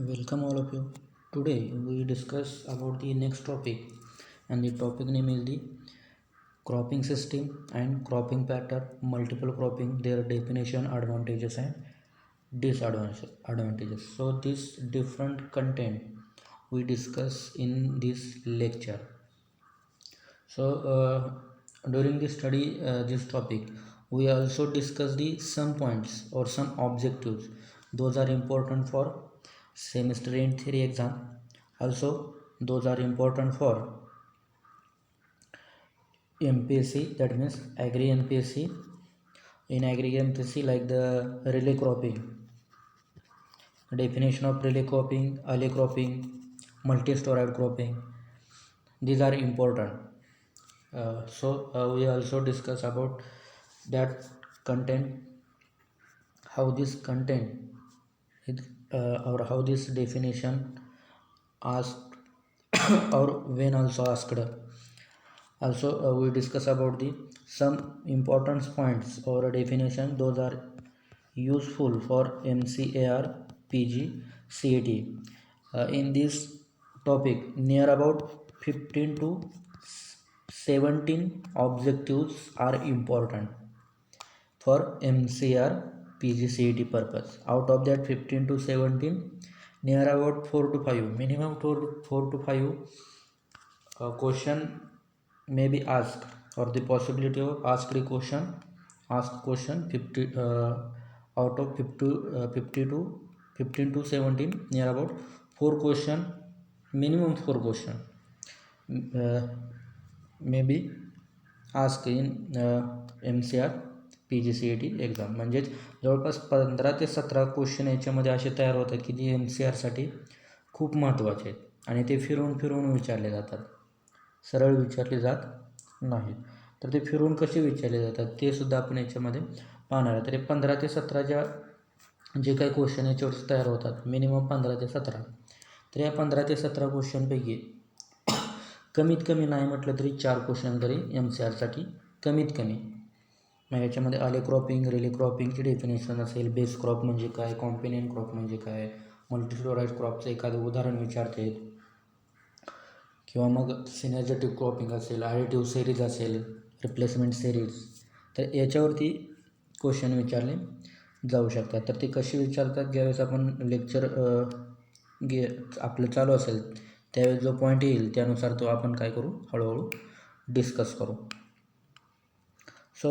Welcome all of you. Today we discuss about the next topic, and the topic name is the cropping system and cropping pattern, multiple cropping, their definition, advantages and disadvantages. So this different content we discuss in this lecture. So during the study this topic, we also discuss the some points or some objectives. Those are important for semester end theory exam. Also, those are important for MPSC. That means Agri MPSC. In Agri MPSC, like the relay cropping, definition of relay cropping, alley cropping, multi-storage cropping. These are important. So we also discuss about that content, how this content or how this definition asked or when also asked. Also we discuss about the some important points or definition. Those are useful for MCAR PG CET. In this topic, near about 15 to 17 objectives are important for MCR PGCET purpose. Out of that 15 to 17, near about 4 to 5, minimum 4 to 5 question may be asked, or the possibility of ask question 50 out of 50 to 15 to 17, near about 4 question, minimum 4 question may be asked in MCR PGCET exam. म्हणजेच जवळपास 15 ते 17 question याच्यामध्ये असे तयार होतात की जे MCRसाठी खूप महत्त्वाचे आहेत आणि ते फिरून फिरून विचारले जातात, सरळ विचारले जात नाहीत. तर ते फिरून कसे विचारले जातात ते सुद्धा आपण याच्यामध्ये पाहणार आहे. तरी 15 ते 17 जे काही क्वेश्चन याच्यावर तयार होतात, मिनिमम 15 ते 17, तर या 15 ते 17 क्वेश्चनपैकी कमीत कमी नाही म्हटलं तरी 4 क्वेश्चन तरी MCRसाठी कमीत कमी. मग याच्यामध्ये आले क्रॉपिंग, रिले क्रॉपिंगची डेफिनेशन असेल, बेस क्रॉप म्हणजे काय, कॉम्पेनियन क्रॉप म्हणजे काय, मल्टीफ्लोराईड क्रॉपचं एखादं उदाहरण विचारते, किंवा मग सिनर्जेटिक क्रॉपिंग असेल, ॲडिटिव्ह सिरीज असेल, रिप्लेसमेंट सिरीज, तर याच्यावरती क्वेश्चन विचारले जाऊ शकतात. तर ते कसे विचारतात, ज्यावेळेस आपण लेक्चर आपलं चालू असेल त्यावेळेस जो पॉईंट येईल त्यानुसार तो आपण काय करू, हळूहळू डिस्कस करू. So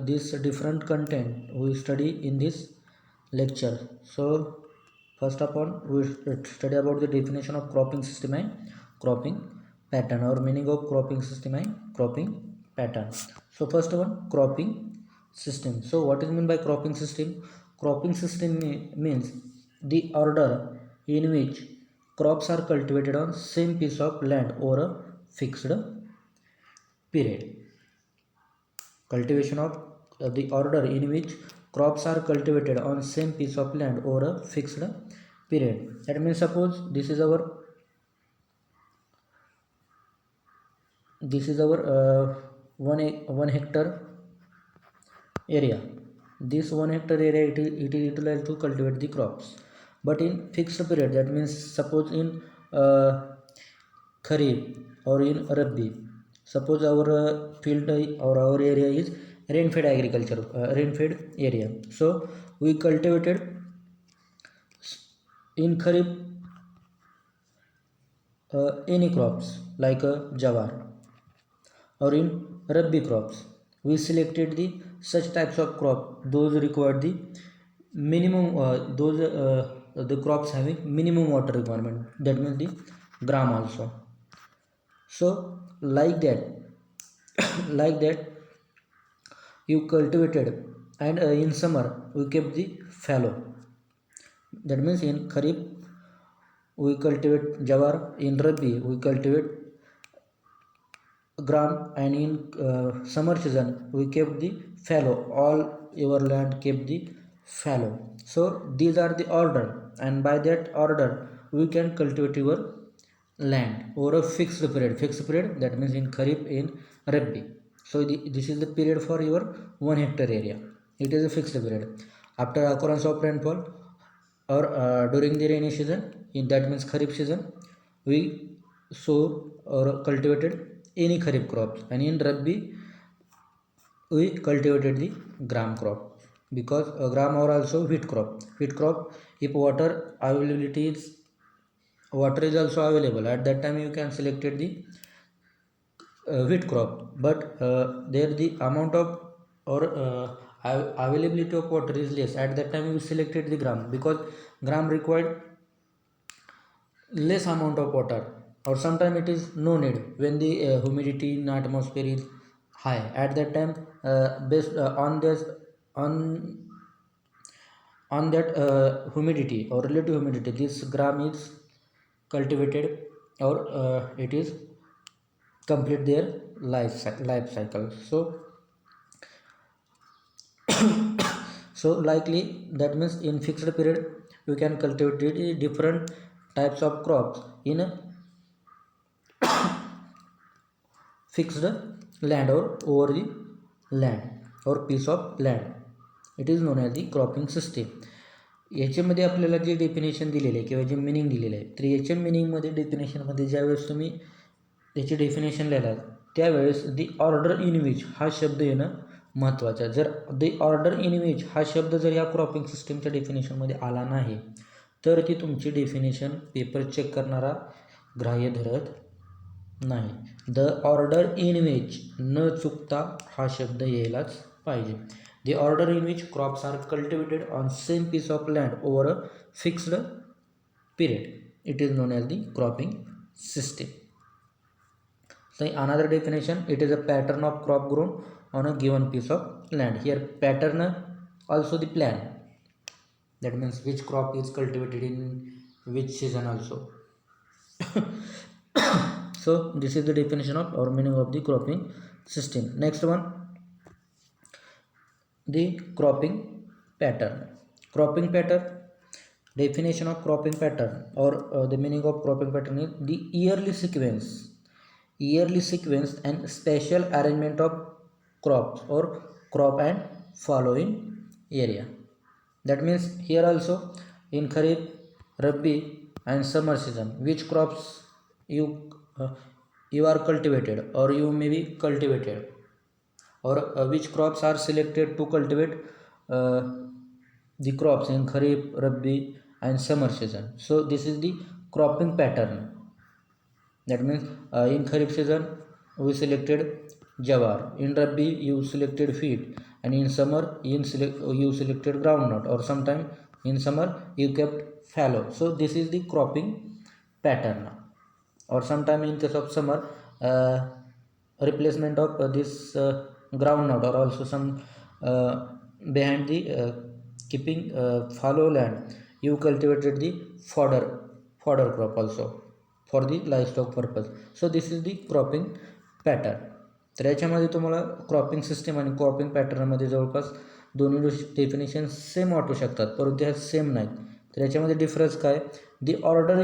this different content we study in this lecture. So first of all we study about the definition of cropping system and cropping pattern, or meaning of cropping system and cropping pattern. So first one, cropping system. So what is meant by cropping system? Cropping system means the order in which crops are cultivated on same piece of land over a fixed period. Cultivation of the order in which crops are cultivated on same piece of land over a fixed period. That means suppose this is our 1 hectare area. This 1 hectare area it is utilized to cultivate the crops, but in fixed period. That means suppose in Kharif or in Rabi. Suppose our field or our area is rain-fed agriculture, rain-fed area. So we cultivated in Kharif any crops like jawar, or in Rabi crops we selected the such types of crop those required the minimum the crops having minimum water requirement. That means the gram also. So like that you cultivated, and in summer we kept the fallow. That means in Kharif we cultivate jawar, in Rabi we cultivate gram, and in summer season we kept the fallow. All your land kept the fallow. So these are the order, and by that order we can cultivate your land over a fixed period. That means in Kharif, in Rabi. So this is the period for your 1 hectare area. It is a fixed period. After occurrence of rainfall, or during the rainy season, in that means kharif season, we sow or cultivated any kharif crops, and in Rabi we cultivated the gram crop, because gram or also wheat crop. Wheat crop, if water is also available, at that time you can selected the wheat crop, but there the amount of or availability of water is less, at that time you selected the gram, because gram required less amount of water, or sometimes it is no need when the humidity in atmosphere is high. At that time, based on this on that humidity or relative humidity, this gram is cultivated, or it is complete their life cycle. So likely, that means in fixed period you can cultivate different types of crops in a fixed land or over the land or piece of land. It is known as the cropping system. याच्यामध्ये आपल्याला जे definition दिलेले आहे किंवा जे meaning दिलेलं आहे, तर याच्या मिनिंगमध्ये डेफिनेशनमध्ये ज्यावेळेस तुम्ही त्याची डेफिनेशन लिहिलात, त्यावेळेस दी ऑर्डर इन विच हा शब्द येणं महत्त्वाचा. जर दी ऑर्डर इन विच हा शब्द जर या क्रॉपिंग सिस्टीमच्या डेफिनेशनमध्ये आला नाही, तर ती तुमची डेफिनेशन पेपर चेक करणारा ग्राह्य धरत नाही. द ऑर्डर इन विच न चुकता हा शब्द यायलाच पाहिजे. The order in which crops are cultivated on same piece of land over a fixed period, it is known as the cropping system. So another definition, it is a pattern of crop grown on a given piece of land. Here pattern also the plan, that means which crop is cultivated in which season also. So this is the definition of or meaning of the cropping system. Next one, the cropping pattern. Cropping pattern, definition of cropping pattern or the meaning of cropping pattern is the yearly sequence and spatial arrangement of crops or crop and following area. That means here also in kharif, rabi and summer season, which crops you are cultivated or you may be cultivated, or which crops are selected to cultivate the crops in kharif, rabi and summer season. So this is the cropping pattern. That means in kharif season we selected jawar, in rabi you selected wheat, and in summer you selected groundnut, or sometime in summer you kept fallow. So this is the cropping pattern. Or sometime in case of summer, replacement of this groundnut, or also some behind the keeping fallow land, you cultivated the fodder crop also for the livestock purpose. So this is the cropping pattern. तर याच्यामध्ये तुम्हाला cropping system आणि cropping पॅटर्नमध्ये जवळपास दोन्ही definition same वाटू शकतात, परंतु ह्या सेम नाहीत. तर याच्यामध्ये डिफरन्स काय, दी ऑर्डर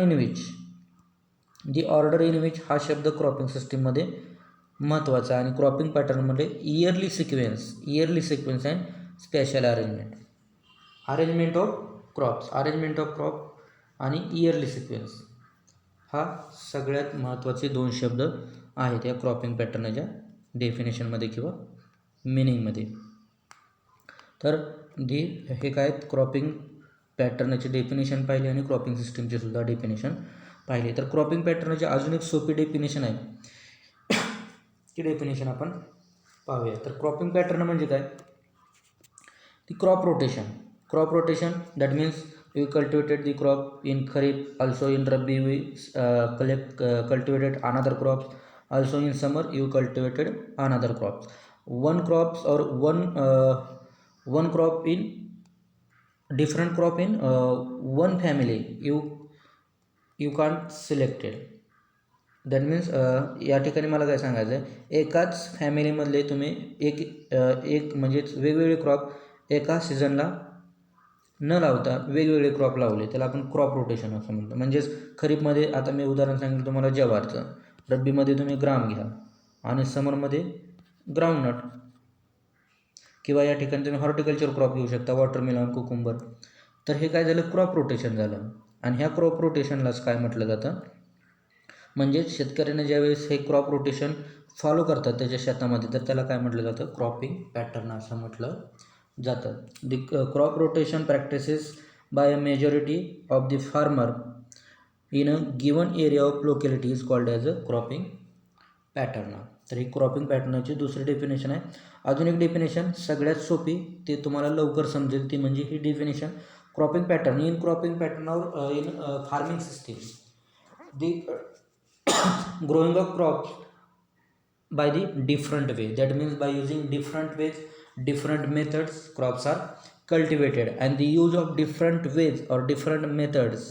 इन विच हा शब्द क्रॉपिंग सिस्टीममध्ये महत्त्वाचा, आणि क्रॉपिंग पॅटर्नमध्ये yearly sequence and special arrangement of crop आणि इयरली सिक्वेन्स हा सगळ्यात महत्त्वाचे दोन शब्द आहेत या क्रॉपिंग पॅटर्नच्या डेफिनेशनमध्ये किंवा मिनिंगमध्ये. तर हे काय, क्रॉपिंग पॅटर्नचे डेफिनेशन पाहिले आणि क्रॉपिंग सिस्टीमचे सुद्धा डेफिनेशन पाहिले. तर क्रॉपिंग पॅटर्नची अजून एक सोपी डेफिनेशन आहे, ती डेफिनेशन आपण पाहूया. तर क्रॉपिंग पॅटर्न म्हणजे काय, ती crop rotation that means we cultivated the crop in kharif, also in rabi we cultivated another crops, also in summer you cultivated another crops. One crop in different crop in one family you can't select it. That means या ठिकाणी मला काय सांगायचं आहे, एकाच फॅमिलीमधले तुम्ही एक म्हणजेच वेगवेगळे क्रॉप एका सीझनला न लावता वेगवेगळे क्रॉप लावले, त्याला आपण क्रॉप रोटेशन असं म्हणतो. म्हणजेच खरीपमध्ये आता मी उदाहरण सांगितलं तुम्हाला जवारचं, रब्बीमध्ये तुम्ही ग्राम घ्या, आणि समरमध्ये ग्राउंडनट, किंवा या ठिकाणी तुम्ही हॉर्टिकल्चर क्रॉप घेऊ शकता, वॉटरमेलन, कुकुंबर. तर हे काय झालं, क्रॉप रोटेशन झालं. आणि ह्या क्रॉप रोटेशनलाच काय म्हटलं जातं, म्हणजेच शेतकऱ्याने ज्यावेळेस हे क्रॉप रोटेशन फॉलो करतात त्याच्या शेतामध्ये, तर त्याला काय म्हटलं जातं, क्रॉपिंग पॅटर्न असं म्हटलं जातं. The crop rotation practices by a majority of the farmer in a given area of locality is called as a cropping pattern. तर ही क्रॉपिंग पॅटर्नची दुसरी डेफिनेशन आहे. अजून एक डेफिनेशन सगळ्यात सोपी, ते तुम्हाला लवकर समजेल, ती म्हणजे ही definition, cropping pattern in cropping pattern or in farming system the growing of crops by the different way, that means by using different ways, different methods crops are cultivated, and the use of different ways or different methods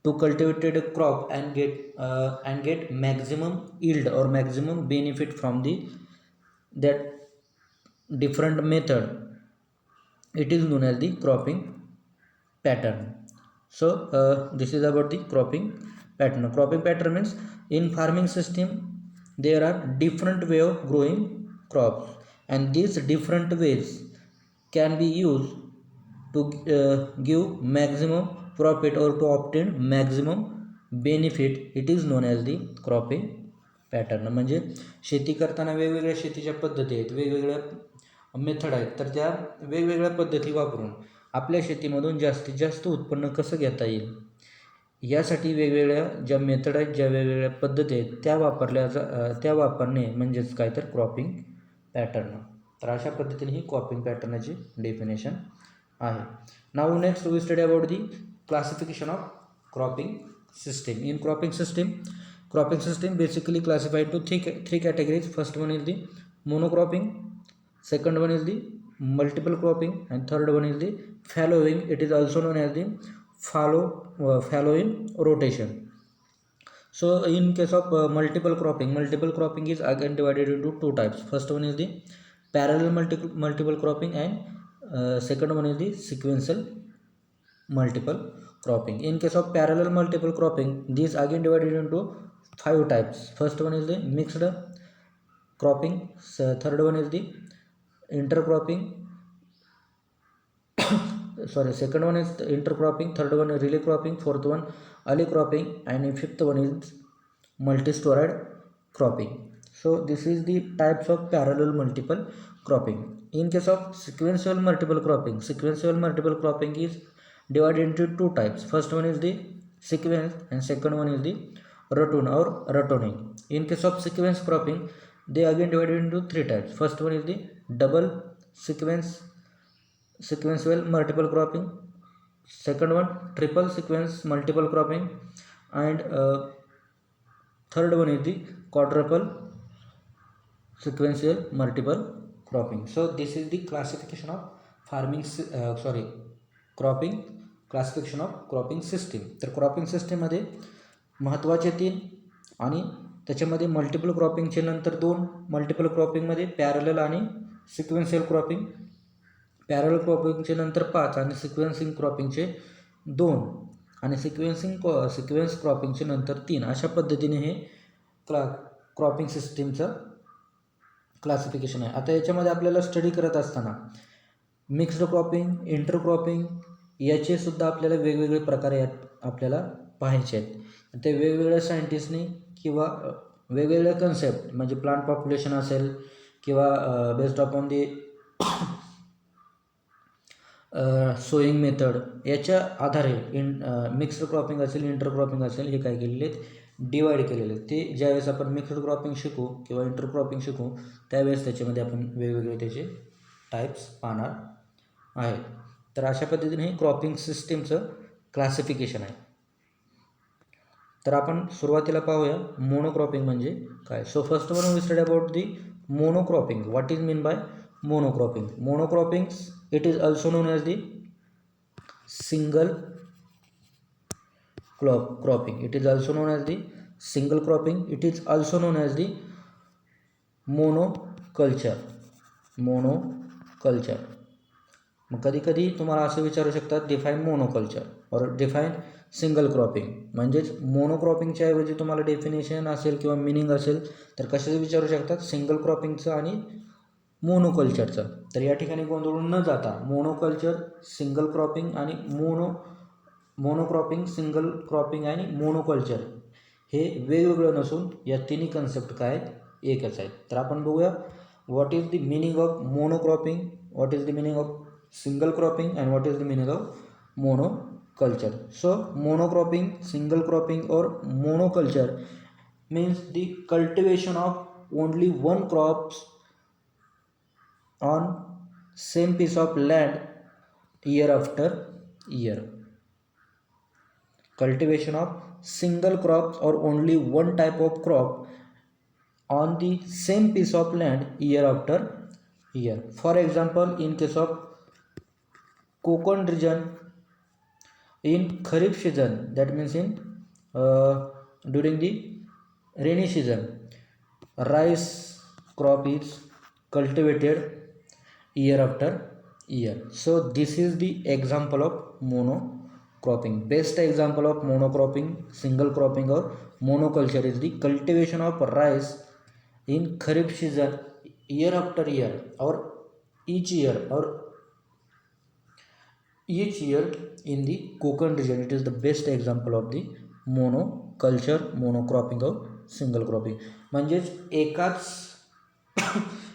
to cultivate a crop and get maximum yield or maximum benefit from the that different method, it is known as the cropping pattern. So this is about the cropping pattern. Cropping pattern means in farming system there are different way of growing crops, and these different ways can be used to give maximum profit or to obtain maximum benefit. It is known as the cropping pattern. म्हणजे शेती करताना वेगवेगळ्या शेतीच्या पद्धती आहेत, वेगवेगळ्या method आहेत, तर त्या वेगवेगळ्या पद्धती वापरून आपल्या शेतीमधून जास्तीत जास्त उत्पन्न कसं घेता येईल यासाठी वेगवेगळ्या ज्या मेथड आहेत, ज्या वेगवेगळ्या पद्धती आहेत, त्या वापरणे म्हणजेच काय, तर क्रॉपिंग पॅटर्न. तर अशा पद्धतीने ही क्रॉपिंग पॅटर्नची डेफिनेशन आहे. Now next we study about the classification of cropping system. In cropping system basically classified to three categories. First one is the monocropping, second one is the multiple cropping, and third one is the fallowing. It is also known as the fallowing rotation. So in case of multiple cropping is again divided into two types. First one is the parallel multiple cropping, and second one is the sequential multiple cropping. In case of parallel multiple cropping, these again divided into 5 types. First one is the mixed cropping, third one is the intercropping, second one is intercropping, third one is relay cropping, fourth one alley cropping, and fifth one is multi-storage cropping. So this is the types of parallel multiple cropping. In case of sequential multiple cropping is divided into two types. First one is the sequence, and second one is the ratoon or ratooning. In case of sequence cropping, they again divided into three types. First one is the double sequential multiple cropping, second one triple sequence multiple cropping, and third one is the quadruple sequential multiple cropping. So this is the classification of cropping classification of cropping system. तर cropping सिस्टीममध्ये महत्त्वाचे 3 आणि त्याच्यामध्ये multiple क्रॉपिंगचे नंतर 2, multiple क्रॉपिंगमध्ये parallel आणि sequential cropping, parallel क्रॉपिंगचे नंतर 5 आणि sequencing क्रॉपिंगचे 2 आणि सिक्वेन्स क्रॉपिंगचे नंतर 3. अशा पद्धतीने हे क्रॉपिंग सिस्टीमचं क्लासिफिकेशन आहे. आता याच्यामध्ये आपल्याला स्टडी करत असताना मिक्स्ड क्रॉपिंग, इंटरक्रॉपिंग याचे सुद्धा आपल्याला वेगवेगळे प्रकार आपल्याला पाहायचे आहेत. ते वेगवेगळ्या सायंटिस्टनी किंवा वेगवेगळ्या कन्सेप्ट, म्हणजे प्लांट पॉप्युलेशन असेल किंवा based upon the sowing method, याच्या आधारे मिक्स्ड क्रॉपिंग असेल, इंटरक्रॉपिंग असेल, हे काय केलेले आहेत, डिवाईड केलेले आहेत. ते ज्यावेळेस आपण मिक्स्ड क्रॉपिंग शिकू किंवा इंटरक्रॉपिंग शिकू त्यावेळेस त्याच्यामध्ये आपण वेगवेगळे त्याचे टाईप्स पाहणार आहे. तर अशा पद्धतीने हे क्रॉपिंग सिस्टीमचं क्लासिफिकेशन आहे. तर आपण सुरुवातीला पाहूया मोनोक्रॉपिंग म्हणजे काय. So first one we study about the monocropping. What is mean by monocropping? Monocropping it is also known as the single cropping. It is also known as the single cropping. It is also known as the monoculture. मग कधी कधी तुम्हाला असं विचारू शकतात, define monoculture और define single cropping. म्हणजेच मोनोक्रॉपिंगच्या ऐवजी तुम्हाला डेफिनेशन असेल किंवा मिनिंग असेल तर कशाचं विचारू शकतात, सिंगल क्रॉपिंगचं आणि मोनोकल्चरचं. तर या ठिकाणी गोंधळून न जाता मोनोकल्चर, सिंगल क्रॉपिंग आणि मोनोक्रॉपिंग, सिंगल क्रॉपिंग आणि मोनोकल्चर हे वेगवेगळं नसून या तिन्ही कन्सेप्ट काय आहेत, एकच आहेत. तर आपण बघूया what is the meaning of monocropping, what is the meaning of single cropping and what is the meaning of monoculture. So monocropping, single cropping or monoculture means the cultivation of only one crops on same piece of land year after year. Cultivation of single crops or only one type of crop on the same piece of land year after year. For example, in case of Konkan region, in kharif season, that means in during the rainy season, rice crop is cultivated year after year. So this is the example of monocropping. Best example of monocropping, single cropping or monoculture is the cultivation of rice in kharif season year after year or each year in the Konkan region. It is the best example of the monoculture, monocropping or single cropping. म्हणजेच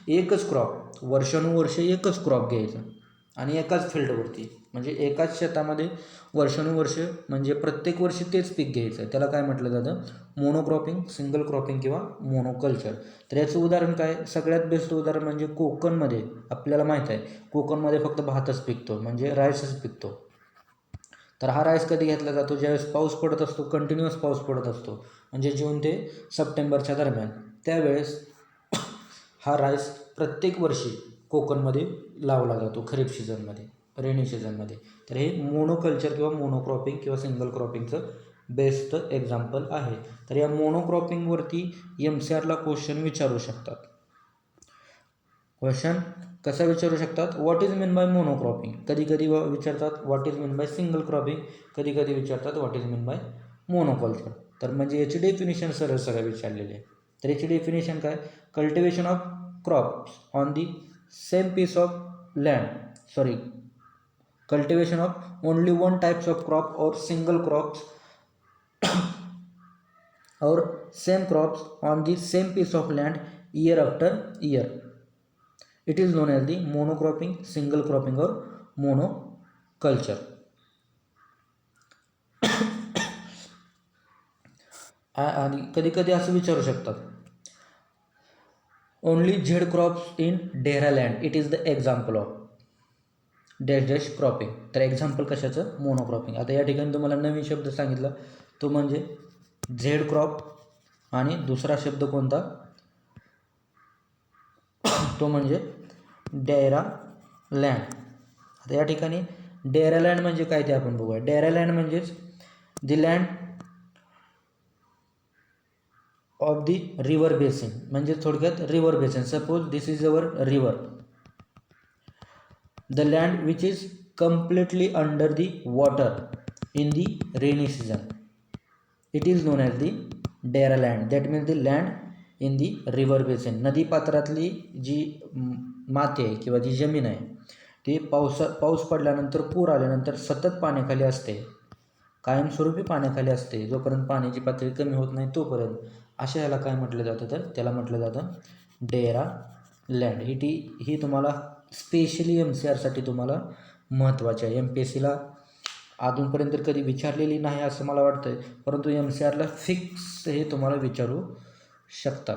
एकच crop वर्षानुवर्ष एकच crop घ्यायचा आणि एकाच फील्डवरती, म्हणजे एकाच शेतामध्ये वर्षानुवर्ष म्हणजे प्रत्येक वर्षी तेच पीक घ्यायचं. त्याला काय म्हटलं जातं, मोनोक्रॉपिंग, सिंगल क्रॉपिंग किंवा मोनोकल्चर. तर याचं उदाहरण काय, सगळ्यात बेस्ट उदाहरण म्हणजे कोकणमध्ये आपल्याला माहीत आहे, कोकणमध्ये फक्त भातच पिकतो, म्हणजे राईसच पिकतो. तर हा राईस कधी घेतला जातो, ज्यावेळेस पाऊस पडत असतो, कंटिन्युअस पाऊस पडत असतो, म्हणजे जून ते सप्टेंबरच्या दरम्यान. त्यावेळेस हा राईस प्रत्येक वर्षी कोकणमध्ये लावला जातो खरीप सीझनमध्ये, रेनी सीझनमध्ये. तर हे मोनोकल्चर किंवा मोनोक्रॉपिंग किंवा सिंगल क्रॉपिंगचं बेस्ट एक्झाम्पल आहे. तर या मोनोक्रॉपिंगवरती MCRला क्वेश्चन विचारू शकतात. क्वेश्चन कसा विचारू शकतात, what is mean by monocropping, कधी कधी विचारतात what is mean by single cropping, कधी कधी विचारतात what is mean bye monoculture. तर म्हणजे याची डेफिनेशन सरळ सरळ विचारलेली आहे. तर याची डेफिनेशन काय, cultivation of crops on the same piece of land, sorry, cultivation of only one types of crop or single crops or same crops on the same piece of land year after year. It is known as the monocropping, single cropping or monoculture. आणि कधी कधी असं विचारू शकतात, only Z crops in Dera land, it is the example of dash dash cropping. तर example कशाचं, monocropping. आता या ठिकाणी तुम्हाला नवीन शब्द सांगितला, तो म्हणजे झेड क्रॉप आणि दुसरा शब्द कोणता, तो म्हणजे डेरा लँड. आता या ठिकाणी डेरा लँड म्हणजे काय ते आपण बघूया. डेरा लँड म्हणजेच the land of the river basin, म्हणजे थोडक्यात river basin. Suppose this is our river, the land which is completely under the water in the rainy season, it is known as the Dera land. that means the land in the river basin. नदी पात्रातली जी माती आहे किंवा जी जमीन आहे ती पाऊस पडल्यानंतर, पूर आल्यानंतर सतत पाण्याखाली असते, कायमस्वरूपी पाण्याखाली असते, जोपर्यंत पाण्याची पातळी कमी होत नाही तोपर्यंत. अशा ह्याला काय म्हटलं जातं, तर त्याला म्हटलं जातं डेरा लँड. ही तुम्हाला स्पेशली MCRसाठी तुम्हाला महत्त्वाचे आहे. MPSCला अजूनपर्यंत कधी विचारलेली नाही असं मला वाटतं आहे, परंतु MCRला फिक्स हे तुम्हाला विचारू शकतात.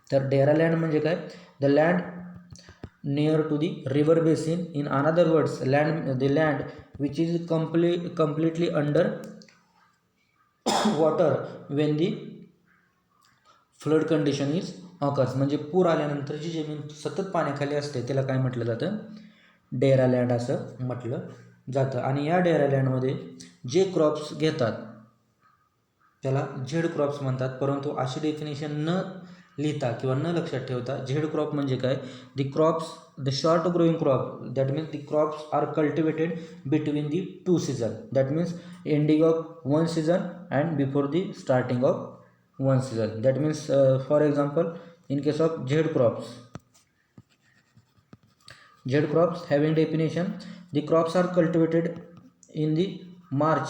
तर डेरा लँड म्हणजे काय, the land near to the river basin, in another words the land which is completely under water when the flood condition is occurs. म्हणजे पूर आल्यानंतर जी जमीन सतत पाण्याखाली असते त्याला काय म्हटलं जातं, डेरा लँड असं म्हटलं जातं. आणि या डेरा लँडमध्ये जे क्रॉप्स घेतात त्याला झेड क्रॉप्स म्हणतात. परंतु अशी डेफिनेशन न लिहिता किंवा न लक्षात ठेवता, झेड क्रॉप म्हणजे काय, the crops, the short growing crop, that means the crops are cultivated between the 2 season, that means ending of 1 season and before the starting of 1 season. That means for example in case of Z crops, Z crops having definition, the crops are cultivated in the March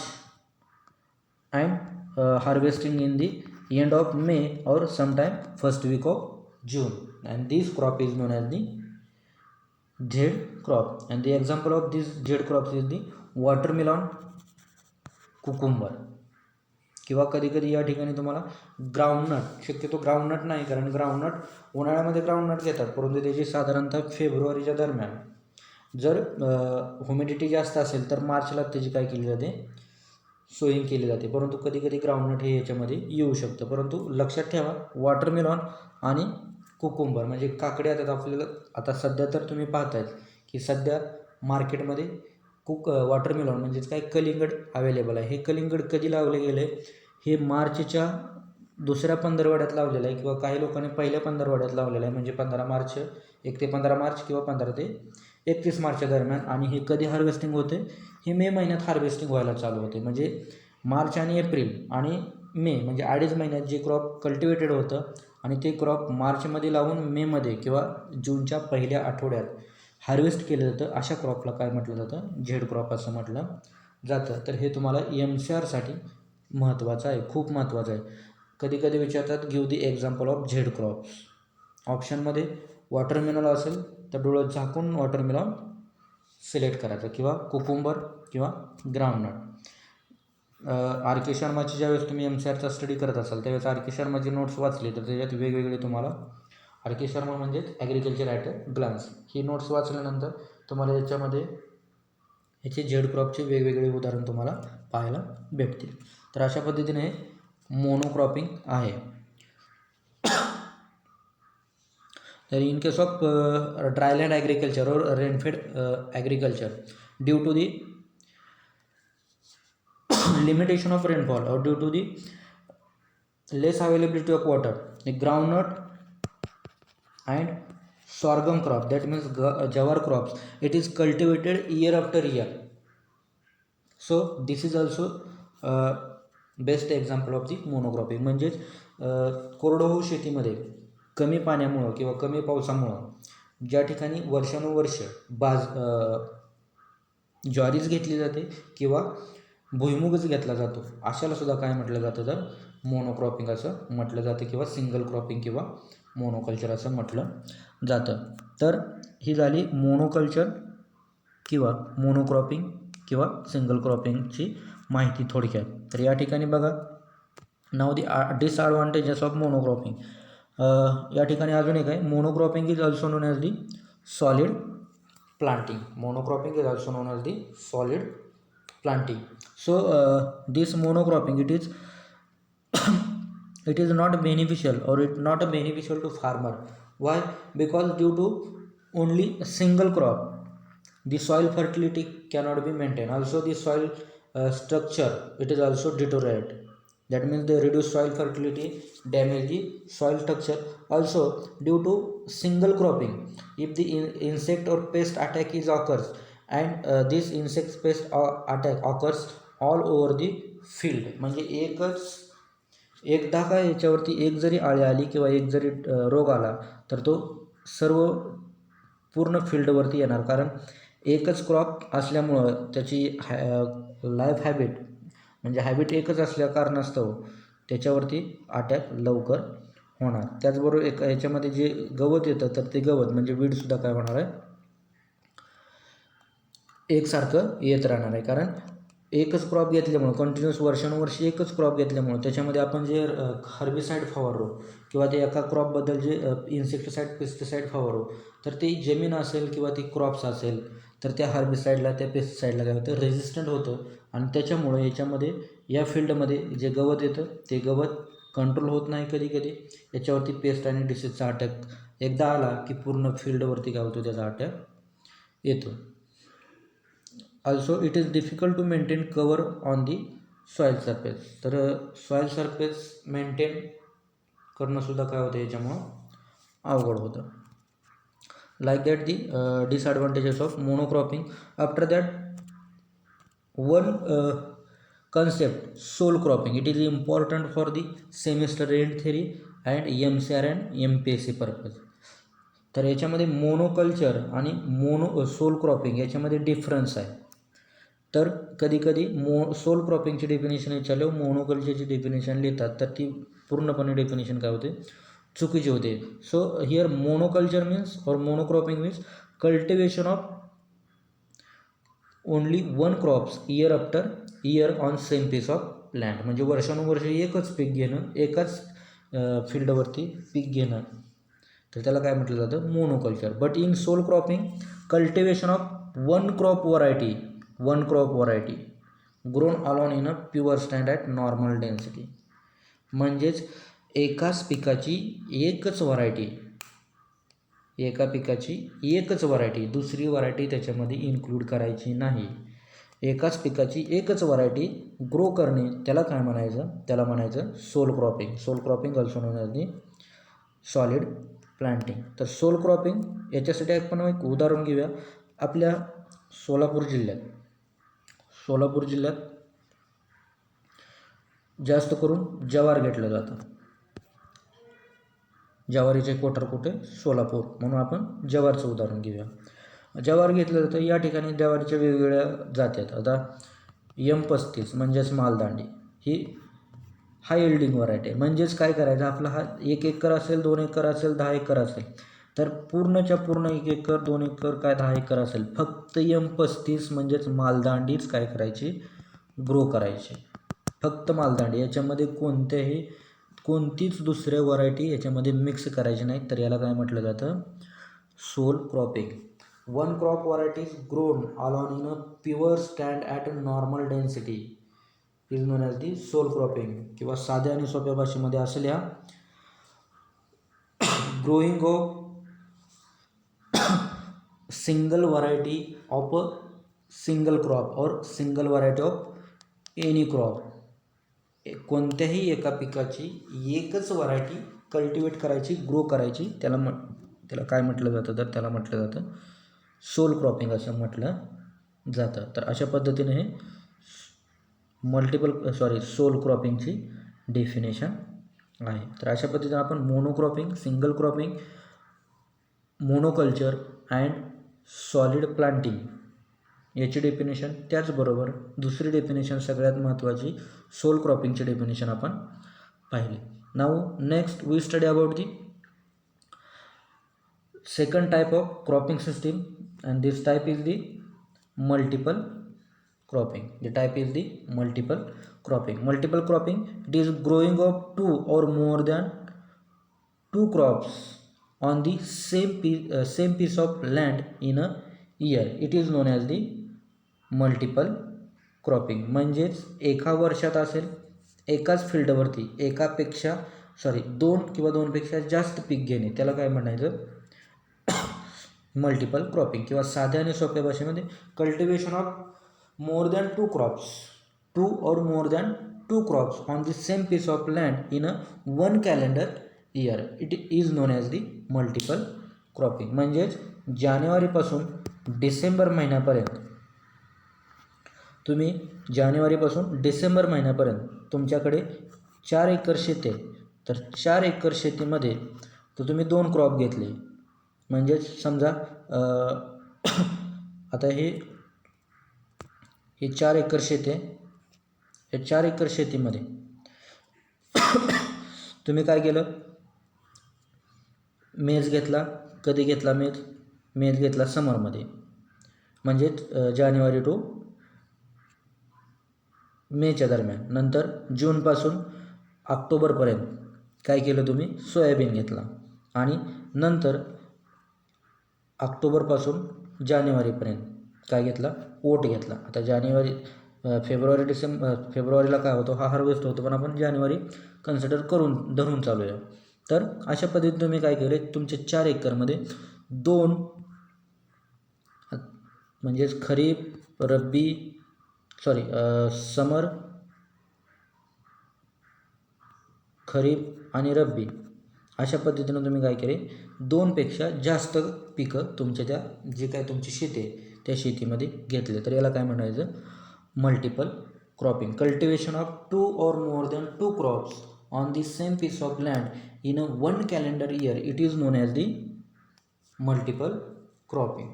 and harvesting in the end of May or sometime first week of June, and this crop is known as the Z crop. And the example of this Z crops is the watermelon, cucumber, किंवा कधी कधी या ठिकाणी तुम्हाला groundnut, शक्यतो groundnut नाही, कारण groundnut उन्हाळ्यामध्ये ग्राउंडनट घेतात, परंतु त्याची साधारणतः फेब्रुवारीच्या दरम्यान जर ह्युमिडिटी जास्त असेल तर मार्चला त्याची काय केली जाते, सोईंग केली जाते, परंतु कधी कधी ग्राउंडनट हे याच्यामध्ये येऊ शकतं. परंतु लक्षात ठेवा वॉटरमेलॉन आणि कुकुंबर म्हणजे काकड्या आता आपल्याला आता सध्या तर तुम्ही पाहताय की सध्या मार्केटमध्ये वॉटरमेलॉन म्हणजेच काय कलिंगड अवेलेबल आहे. हे कलिंगड कधी लावले गेले, हे मार्चच्या दुसऱ्या पंधरवड्यात लावलेलं आहे किंवा काही लोकांनी पहिल्या पंधरवड्यात लावलेलं आहे, म्हणजे 15 मार्च 1 ते 15 मार्च किंवा 15 ते 31 मार्चच्या दरम्यान. आणि हे कधी हार्वेस्टिंग होते, हे मे महिन्यात हार्वेस्टिंग व्हायला चालू होते. म्हणजे मार्च आणि एप्रिल आणि मे म्हणजे 2.5 महिन्यात जे क्रॉप कल्टिवेटेड होतं आणि ते क्रॉप मार्चमध्ये लावून मेमध्ये किंवा जूनच्या पहिल्या आठवड्यात हार्वेस्ट केलं जातं, अशा क्रॉपला काय म्हटलं जातं, झेड क्रॉप असं म्हटलं जातं. तर हे तुम्हाला MCRसाठी महत्त्वाचं आहे, खूप महत्त्वाचं आहे. कधी कधी विचारतात give the example of Z crops. ऑप्शनमध्ये वॉटरमेलॉन असेल तर डोळं झाकून वॉटरमेलॉन सिलेक्ट करायचं किंवा कुकुंबर किंवा ग्राउंडनट. आर के शर्माची ज्यावेळेस तुम्ही MCRचा स्टडी करत असाल त्यावेळेस आर के शर्माची नोट्स वाचली तर त्याच्यात वेगवेगळे तुम्हाला, आर के शर्मा म्हणजेच ॲग्रिकल्चर ॲट अ ग्लान्स, ही नोट्स वाचल्यानंतर तुम्हाला याच्यामध्ये याचे झेड क्रॉपचे वेगवेगळे उदाहरण तुम्हाला पाहायला भेटतील. तर अशा पद्धतीने हे मोनोक्रॉपिंग आहे. तर in case of dryland agriculture or rainfed agriculture due to the limitation of rainfall or due to the less availability of water, the groundnut and sorghum crop, that means jawar crops, it is cultivated year after year. So this is also best example of the monocropping. म्हणजेच कोरडवाहू शेतीमध्ये कमी पाण्यामुळं किंवा कमी पावसामुळं ज्या ठिकाणी वर्षानुवर्ष ज्वारीच घेतली जाते किंवा भुईमुगच घेतला जातो, अशाला सुद्धा काय म्हटलं जातं, तर मोनोक्रॉपिंग असं म्हटलं जातं किंवा सिंगल क्रॉपिंग किंवा मोनोकल्चर असं म्हटलं जातं. तर ही झाली मोनोकल्चर किंवा मोनोक्रॉपिंग किंवा सिंगल क्रॉपिंगची माहिती थोडक्यात. तर या ठिकाणी बघा नाव दी डिसॲडव्हान्टेजेस ऑफ मोनोक्रॉपिंग. या ठिकाणी अजून एक आहे, monocropping is also known as the solid planting. Monocropping is also known as the solid planting. So this monocropping it is not beneficial or it not beneficial to farmer. Why? Because due to only a single crop the soil fertility cannot be maintained. Also the soil structure it is also deteriorate. That means they reduce soil fertility, damage the soil structure. Also due to single cropping, if the insect or pest attack is occurs and this insect pest attack occurs all over the field. म्हणजे एकदा का याच्यावरती एक जरी आळी आली किंवा एक जरी रोग आला तर तो सर्व पूर्ण फील्डवरती येणार, कारण एकच क्रॉप असल्यामुळं त्याची लाईफ हॅबिट म्हणजे हॅबिट एकच असल्या कारणास्तव त्याच्यावरती अटॅक लवकर होणार. त्याचबरोबर याच्यामध्ये जे गवत येतं तर ते गवत म्हणजे वीडसुद्धा काय होणार आहे, एकसारखं येत राहणार आहे. कारण एकच क्रॉप घेतल्यामुळं कंटिन्युअस वर्षानुवर्षी एकच क्रॉप घेतल्यामुळं त्याच्यामध्ये आपण जे हर्बिसाईड फवारतो किंवा ते एका क्रॉपबद्दल जे इन्सेक्टिसाईड पेस्टिसाईड फवारतो तर ती जमीन असेल किंवा ती क्रॉप्स असेल तर त्या हर्बिसाईडला त्या पेस्टिसाईडला काय होतं, रेझिस्टंट होतं. आणि त्याच्यामुळं याच्यामध्ये या फील्डमध्ये जे गवत येतं ते गवत कंट्रोल होत नाही. कधी कधी याच्यावरती पेस्ट आणि डिसीजचा अटॅक एकदा आला की पूर्ण फील्डवरती काय होतो, त्याचा अटॅक येतो. Also it is difficult to maintain cover on the soil surface. तर सॉईल सरफेस मेंटेन करणंसुद्धा काय होतं याच्यामुळं अवघड होतं. Like that the disadvantages of monocropping. After that one concept sole cropping, it is important for the semester end theory and MCR and MPSC purpose. तर याच्यामध्ये monoculture आणि soul cropping याच्यामध्ये difference आहे. तर कधीकधी सोल क्रॉपिंगची डेफिनेशन विचारल्यावर मोनोकल्चरची डेफिनेशन लिहितात, तर ती पूर्णपणे डेफिनेशन काय होते, चुकीचे होते. So here monoculture means or monocropping means cultivation of only one crops year after year on same piece of land. म्हणजे वर्षानुवर्ष एकच पीक घेणं, एकाच फील्डवरती पीक घेणं, तर त्याला काय म्हटलं जातं, monoculture. But in sole cropping cultivation of one crop variety grown alone in a pure stand at normal density. म्हणजेच एका पिकाची एकच व्हरायटी, दुसरी व्हरायटी त्याच्यामध्ये इन्क्लूड करायची नाही. एकाच पिकाची एकच व्हरायटी ग्रो करणे, त्याला काय म्हणायचं, त्याला म्हणायचं sole cropping also known as the solid planting. तर सोल क्रॉपिंग याच्यासाठी आपण एक उदाहरण घेऊया. आपल्या सोलापूर जिल्ह्यात जास्त करून ज्वार घेतलं जातं. ज्वारीचे कोटर कुठे, सोलापूर, म्हणून आपण ज्वारचं उदाहरण घेऊया. ज्वार घेतलं जातं. या ठिकाणी ज्वारीच्या वेगवेगळ्या जाती आहेत. आता M35 म्हणजेच मालदांडी ही हाय यील्डिंग व्हरायटी आहे. म्हणजेच काय करायचं, आपला हा 1 एकर असेल, 2 एकर असेल, 10 एकर असेल, तर पूर्णच्या पूर्ण 1 एकर, 2 एकर, काय 10 एकर असेल, फक्त M35 म्हणजेच मालदांडीच काय करायची, ग्रो करायची. फक्त मालदांडी, याच्यामध्ये कोणतीच दुसऱ्या व्हरायटी याच्यामध्ये मिक्स करायची नाही. तर याला काय म्हटलं जातं, sole cropping. One crop varieties grown alone in a pure stand at a normal density is known as the sole cropping. किंवा साध्या आणि सोप्या भाषेमध्ये असल्या growing of single variety of a single crop or single variety of any crop. कोणत्याही एका पिकाची एकच व्हरायटी कल्टिवेट करायची, ग्रो करायची, त्याला काय म्हटलं जातं, तर त्याला म्हटलं जातं सोल क्रॉपिंग असं म्हटलं जातं. तर अशा पद्धतीने हे सोल क्रॉपिंगची डेफिनेशन आहे. तर अशा पद्धतीने आपण monocropping, single cropping, monoculture and solid planting याची डेफिनेशन, त्याचबरोबर दुसरी डेफिनेशन सगळ्यात महत्त्वाची सोल क्रॉपिंगची डेफिनेशन आपण पाहिली. Now next we study about the second type of cropping system, and this type is the multiple cropping. The type is the multiple cropping. It is growing of 2 or more than 2 crops on the same piece of land in a year. It is known as the multiple cropping. म्हणजेच एका वर्षात असेल, एकाच फील्डवरती दोन किंवा दोनपेक्षा जास्त पीक घेणे, त्याला काय म्हणायचं, मल्टिपल क्रॉपिंग. किंवा साध्या आणि सोप्या भाषेमध्ये cultivation of more than 2 or more than 2 crops on the same piece of land in a 1 calendar year. It is known as the multiple cropping. म्हणजेच जानेवारीपासून डिसेंबर महिन्यापर्यंत तुमच्याकडे 4 एकर शेती आहे. तर 4 एकर शेतीमध्ये तर तुम्ही 2 क्रॉप घेतले. म्हणजेच समजा आता हे 4 एकर शेती आहे. या 4 एकर शेतीमध्ये तुम्ही काय केलं, मेज घेतला. कधी घेतला मेज घेतला समरमध्ये, म्हणजेच जानेवारी टू मेच्या दरम्यान. नंतर जूनपासून ऑक्टोबरपर्यंत काय केलं तुम्ही, सोयाबीन घेतला. आणि नंतर ऑक्टोबरपासून जानेवारीपर्यंत काय घेतला, ओट घेतला. आता फेब्रुवारीला काय होतो, हा हार्वेस्ट होतो, पण आपण जानेवारी कन्सिडर धरून चालू आहे. तर अशा पद्धतीने तुम्ही काय केले, तुमच्या 4 एकरमध्ये 2 म्हणजेच खरीप आणि रब्बी अशा पद्धतीनं तुम्ही काय केले, 2 पेक्षा जास्त पिकं तुमच्या त्या जे काय तुमची शेती आहे त्या शेतीमध्ये घेतले. तर याला काय म्हणायचं, multiple cropping. Cultivation of 2 or more than 2 crops on the same piece of land in a 1 calendar year. It is known as the multiple cropping.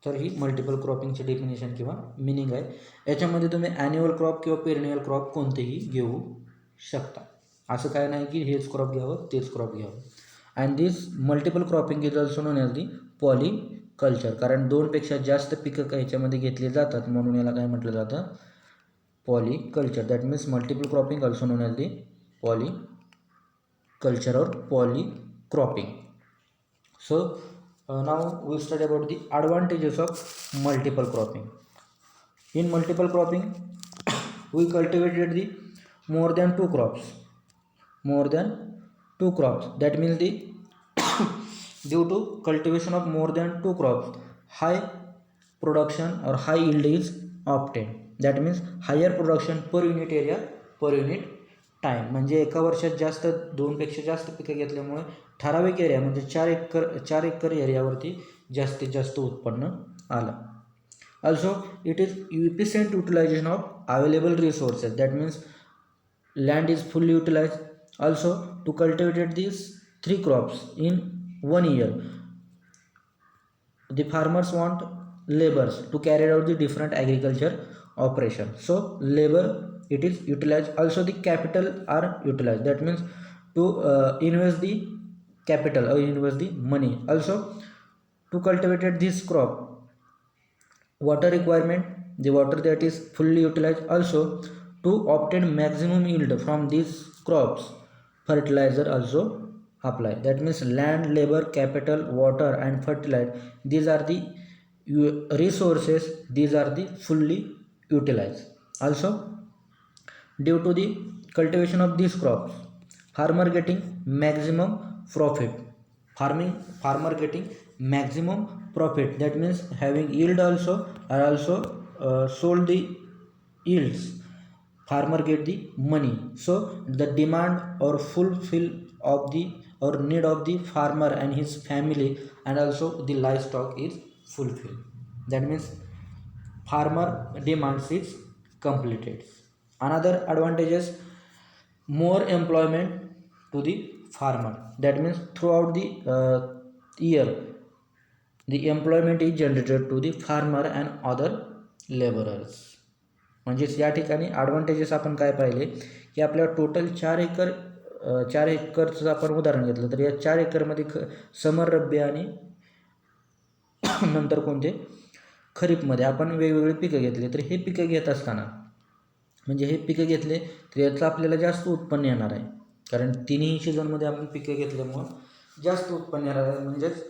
तर ही मल्टिपल क्रॉपिंगची डेफिनेशन किंवा मिनिंग आहे. याच्यामध्ये तुम्ही ॲन्युअल क्रॉप किंवा पेरिनियल क्रॉप कोणतेही घेऊ शकता. असं काय नाही की हेच क्रॉप घ्यावं तेच क्रॉप घ्यावं. And this multiple cropping is also known as the polyculture. कारण दोनपेक्षा जास्त पिकं ह्याच्यामध्ये घेतली जातात म्हणून याला काय म्हटलं जातं, polyculture. That means multiple cropping also known as the polyculture और polycropping. So now we study about the advantages of multiple cropping. In multiple cropping, we cultivated the more than two crops. That means the due to cultivation of more than two crops, high production or high yield is obtained. That means higher production per unit area per unit time. म्हणजे एका वर्षात जास्त दोनपेक्षा जास्त पिकं घेतल्यामुळे ठराविक area म्हणजे 4 एकर एरियावरती जास्तीत जास्त उत्पन्न आलं. Also it is efficient utilization of available resources. That means land is fully utilize. Also to cultivated these 3 crops in 1 year, the farmers want laborers to carry out the different agriculture operation. So labor it is utilized. Also the capital are utilized. That means to invest the capital or invest the money. Also to cultivate this crop, water requirement, the water that is fully utilized. Also to obtain maximum yield from these crops, fertilizer also apply. That means land, labor, capital, water and fertilizer, these are the resources, these are the fully utilized. Also due to the cultivation of these crops, farmer getting maximum profit. Farmer getting maximum profit. That means having yield also are also sold the yields. Farmer get the money. So the demand or fulfill of the or need of the farmer and his family and also the livestock is fulfilled. That means farmer demands is completed. Another advantage is more employment to the farmer. That means throughout the year the employment is generated to the farmer and other laborers. म्हणजेच या ठिकाणी advantages आपण काय पाहिले की आपल्या total 4 एकरचं आपण उदाहरण घेतलं तर या 4 एकरमध्ये समर, रब्बी आणि नंतर कोणते खरीपमध्ये आपण वेगवेगळे पिकं घेतले. तर हे पिकं घेत असताना म्हणजे हे पिकं घेतले तर याचं आपल्याला जास्त उत्पन्न येणार आहे. कारण तिन्ही सीझनमध्ये आपण पिकं घेतल्यामुळं जास्त उत्पन्न येणार आहे. म्हणजेच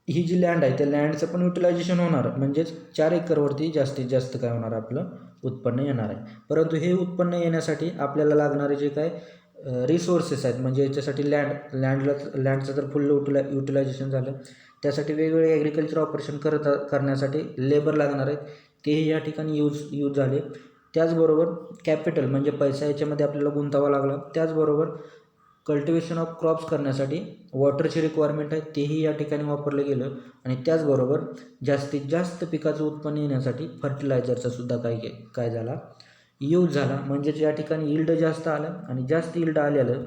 ही जी लँड आहे त्या लँडचं पण युटिलायझेशन होणार. म्हणजेच 4 एकरवरती जास्तीत जास्त काय होणार आपलं उत्पन्न येणार आहे. परंतु हे उत्पन्न येण्यासाठी आपल्याला लागणारे जे काय रिसोर्सेस आहेत म्हणजे याच्यासाठी लँडचं जर फुल युटिलायझेशन झालं त्यासाठी वेगवेगळे ॲग्रिकल्चर ऑपरेशन करण्यासाठी लेबर लागणार आहेत. तेही या ठिकाणी यूज झाले. त्याचबरोबर कॅपिटल म्हणजे पैसा याच्यामध्ये आपल्याला गुंतावा लागला. त्याचबरोबर कल्टिवेशन ऑफ क्रॉप्स करण्यासाठी वॉटरची रिक्वायरमेंट आहे तेही या ठिकाणी वापरलं गेलं. आणि त्याचबरोबर जास्तीत जास्त पिकाचं उत्पन्न येण्यासाठी फर्टिलायझरचा सुद्धा काय झाला यूज झाला. म्हणजेच या ठिकाणी यील्ड जास्त आलं आणि जास्त यील्ड आलेलं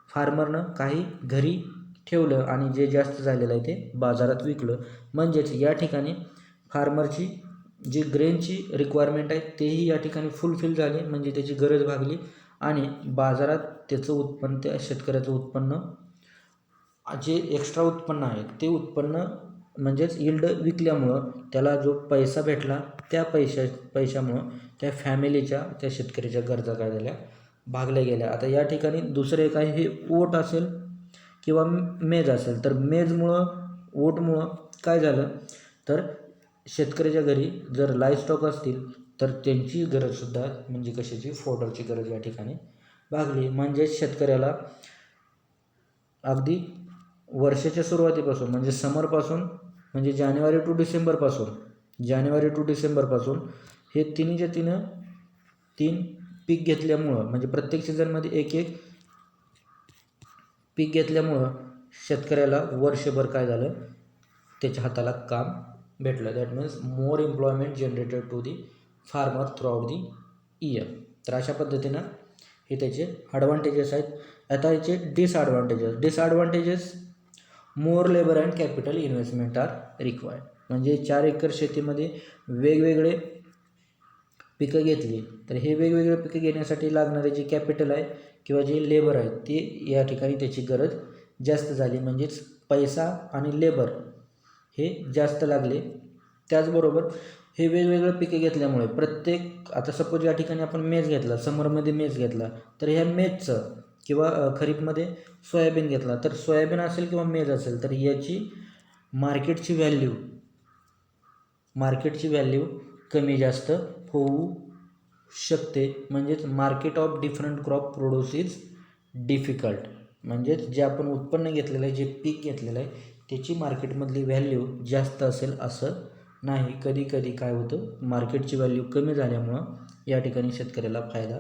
फार्मरनं काही घरी ठेवलं आणि जे जास्त झालेलं आहे ते बाजारात विकलं. म्हणजेच या ठिकाणी फार्मरची जी ग्रेनची रिक्वायरमेंट आहे तेही या ठिकाणी फुलफिल झाली. म्हणजे त्याची गरज भागली आणि बाजारात त्याचं उत्पन्न त्या शेतकऱ्याचं उत्पन्न जे एक्स्ट्रा उत्पन्न आहे ते उत्पन्न म्हणजेच यील्ड विकल्यामुळं त्याला जो पैसा भेटला त्या पैशामुळं त्या फॅमिलीच्या त्या शेतकऱ्याच्या गरजा काय झाल्या भागल्या गेल्या. आता या ठिकाणी दुसरे काय हे ओट असेल किंवा मेज असेल तर ओटमुळं काय झालं तर शेतकऱ्याच्या घरी जर लाईव्हस्टॉक असतील तर त्यांची गरजसुद्धा म्हणजे कशाची फोडरची गरज या ठिकाणी भागली. म्हणजेच शेतकऱ्याला अगदी वर्षाच्या सुरुवातीपासून म्हणजे समरपासून म्हणजे जानेवारी टू डिसेंबरपासून हे तीन पीक घेतल्यामुळं म्हणजे प्रत्येक सीझनमध्ये एक पीक घेतल्यामुळं शेतकऱ्याला वर्षभर काय झालं त्याच्या हाताला काम भेटलं. That means more employment generated to the farmer throughout the year. तर अशा पद्धतीनं हे त्याचे ॲडव्हान्टेजेस आहेत. आता याचे disadvantages more labour and capital investment are required. म्हणजे 4 एकर शेतीमध्ये वेगवेगळे पिकं घेतली तर हे वेगवेगळे पिकं घेण्यासाठी लागणारे जे कॅपिटल आहे किंवा जे लेबर आहे ते या ठिकाणी त्याची गरज जास्त झाली. म्हणजेच पैसा आणि लेबर हे जास्त लागले. त्याचबरोबर हे वेगवेगळे पिके घेतल्यामुळे प्रत्येक, आता सपोज या ठिकाणी आपण मेज घेतला, समरमध्ये मेज घेतला तर ह्या मेजचं किंवा खरीपमध्ये सोयाबीन घेतला तर सोयाबीन असेल किंवा मेज असेल तर याची मार्केटची व्हॅल्यू कमी जास्त होऊ शकते. म्हणजेच market of different crop produce is difficult. म्हणजेच जे आपण उत्पन्न घेतलेलं आहे, जे पीक घेतलेलं आहे त्याची मार्केटमधली व्हॅल्यू जास्त असेल असं नाही. कधी कधी काय होतं, मार्केटची व्हॅल्यू कमी झाल्यामुळं या ठिकाणी शेतकऱ्याला फायदा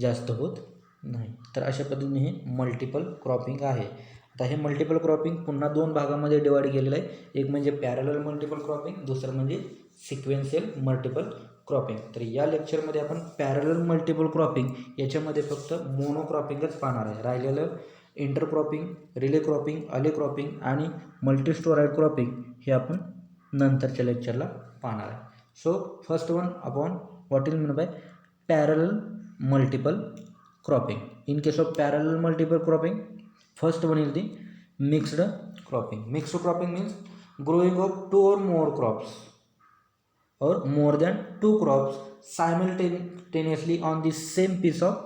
जास्त होत नाही. तर अशा पद्धतीने हे मल्टिपल क्रॉपिंग आहे. आता हे मल्टिपल क्रॉपिंग पुन्हा 2 भागामध्ये डिवाइड केलेलं आहे. एक म्हणजे पॅरलल मल्टिपल क्रॉपिंग, दुसरं म्हणजे सिक्वेन्शियल मल्टिपल क्रॉपिंग. तर या लेक्चरमध्ये आपण पॅरलल मल्टिपल क्रॉपिंग याच्यामध्ये फक्त मोनोक्रॉपिंगच पाहणार आहे. राहिलेलं इंटरक्रॉपिंग, रिले क्रॉपिंग, अले क्रॉपिंग आणि मल्टीस्टोराइड क्रॉपिंग हे आपण नंतरच्या लेक्चरला पाहणार आहे. So first one upon what is mean bye parallel multiple cropping. In case of parallel multiple cropping, first one is the mixed cropping. Mixed cropping means growing of 2 or more crops or more than 2 crops simultaneously on the same piece of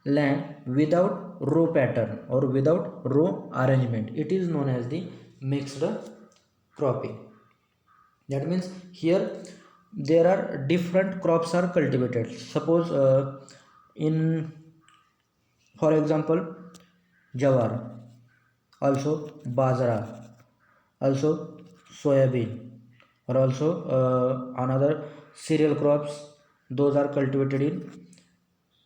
land without row pattern or without row arrangement. It is known as the mixed cropping. That means here there are different crops are cultivated. Suppose in for example jawar, also bajra, also soybean, or also another cereal crops, those are cultivated in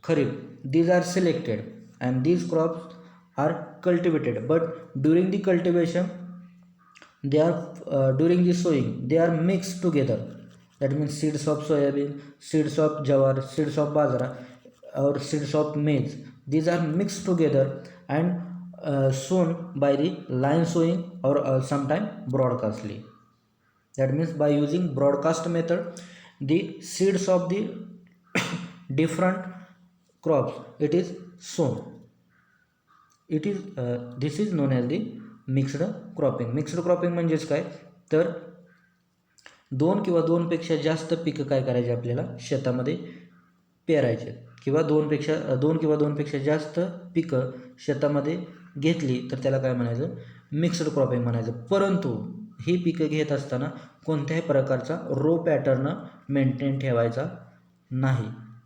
kharif. These are selected and these crops are cultivated, but during the cultivation they are during the sowing they are mixed together. That means seeds of soybean, seeds of jawar, seeds of bajra or seeds of maize, these are mixed together and sown by the line sowing or sometime broadcastly. That means by using broadcast method the seeds of the different crops it is sown. It is this is known as the mixed cropping. Mixed cropping म्हणजेच काय तर 2 किंवा 2 पेक्षा जास्त पिकं काय करायचे आपल्याला शेतामध्ये पेरायचे किंवा 2 किंवा 2 पेक्षा जास्त पिकं शेतामध्ये घेतली तर त्याला काय म्हणायचं, मिक्स्ड क्रॉपिंग म्हणायचं. परंतु ही पिकं घेत असताना कोणत्याही प्रकारचा रो पॅटर्न मेंटेन ठेवायचा नाही.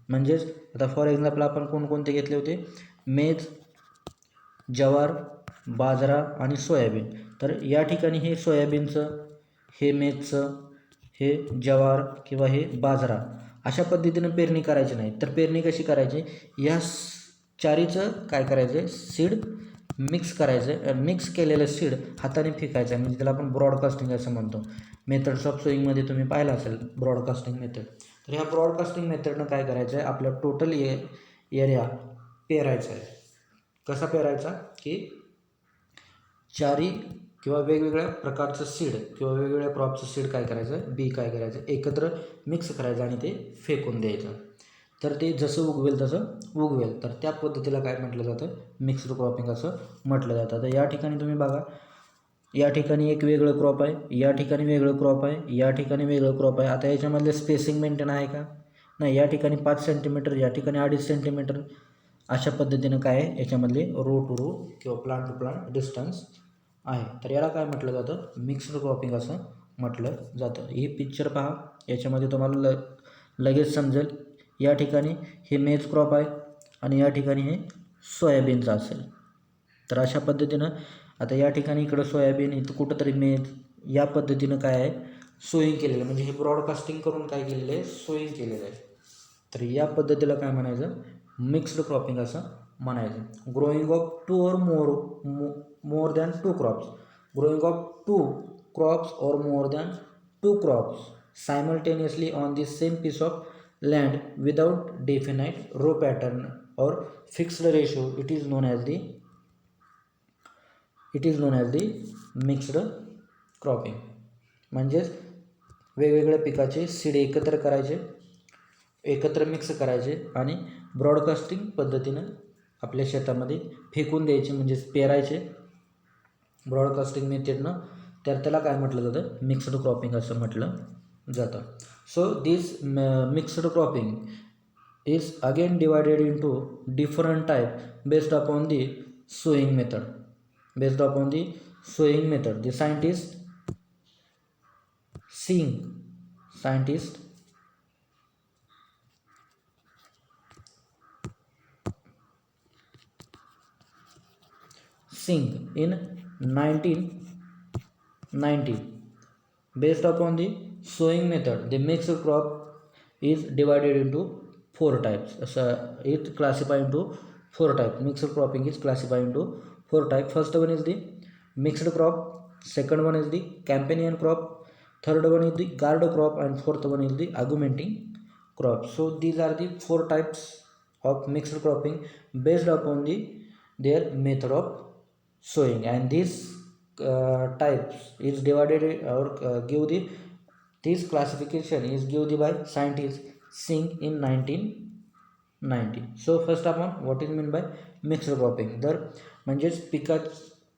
म्हणजेच आता फॉर एक्झाम्पल आपण कोणकोणते घेतले होते, मेज, जवार, बाजरा आणि सोयाबीन. तर या ठिकाणी हे सोयाबीनचं, हे मेजचं, हे जवार किंवा हे बाजरा अशा पद्धतीनं पेरणी करायची नाही. तर पेरणी कशी करायची, या चारीचं काय करायचं, सीड मिक्स करायचं. मिक्स केलेलं सीड हाताने फेकायचं आहे, म्हणजे त्याला आपण ब्रॉडकास्टिंग असं म्हणतो. मेथड्स ऑफ सोईंगमध्ये तुम्ही पाहिलं असेल ब्रॉडकास्टिंग मेथड. तर ह्या ब्रॉडकास्टिंग मेथडनं काय करायचं आहे, आपल्या टोटल एरिया पेरायचा आहे. कसा पेरायचा की चारी किंवा वेगवेगळ्या प्रकारचं सीड किंवा वेगवेगळ्या क्रॉपचं सीड काय करायचं, बी काय करायचं, एकत्र मिक्स करायचं आणि ते फेकून द्यायचं. तर ते जसं उगवेल तसं उगवेल. तर त्या पद्धतीला काय म्हटलं जातं, मिक्स्ड क्रॉपिंग असं म्हटलं जातं. तर या ठिकाणी तुम्ही बघा, या ठिकाणी एक वेगळं क्रॉप आहे, या ठिकाणी वेगळं क्रॉप आहे, या ठिकाणी वेगळं क्रॉप आहे. आता याच्यामधले स्पेसिंग मेंटेन आहे का, नाही. या ठिकाणी 5 सेंटीमीटर, या ठिकाणी 2.5 सेंटीमीटर अशा पद्धतीनं काय आहे याच्यामधले रो टू रो किंवा प्लांट टू प्लांट डिस्टन्स आहे. तर याला काय म्हटलं जातं, मिक्स्ड क्रॉपिंग असं म्हटलं जातं. ही पिक्चर पहा, याच्यामध्ये तुम्हाला लगेच समजेल. या ठिकाणी हे मेज क्रॉप आहे आणि या ठिकाणी हे सोयाबीनचं असेल. तर अशा पद्धतीनं आता या ठिकाणी इकडं सोयाबीन, इथं कुठंतरी मेज, या पद्धतीनं काय आहे सोईंग केलेलं, म्हणजे हे ब्रॉडकास्टिंग करून काय केलेलं आहे, सोईंग केलेलं आहे. तर या पद्धतीला काय म्हणायचं, मिक्स्ड क्रॉपिंग असं म्हणायचं. Growing of 2 or more than 2 crops, growing of 2 crops or more than 2 crops simultaneously on the same piece of land without definite row pattern or fixed ratio, it is known as the it is known as the mixed cropping. म्हणजेच वेगवेगळ्या पिकाचे seed एकत्र करायचे, एकत्र mix करायचे आणि broadcasting पद्धतीनं आपल्या शेतामध्ये फेकून द्यायचे, म्हणजेच पेरायचे ब्रॉडकास्टिंग मेथडनं. तर त्याला काय म्हटलं जातं, मिक्स्ड क्रॉपिंग असं म्हटलं जातं. So this mixed cropping is again divided into different type based upon the sowing method. Based upon the sowing method, the scientist Singh in 1990, based upon the sowing method, the mixed crop is divided into 4 types. It classified into 4 types. Mixed cropping is classified into 4 types. First one is the mixed crop, second one is the companion crop, third one is the guard crop, and fourth one is the augmenting crop. So these are the 4 types of mixed cropping based upon their method of sowing, and these types is divided or give this classification is given by scientist Singh in 1990. So first आपण what is meant by mixed cropping. तर म्हणजेच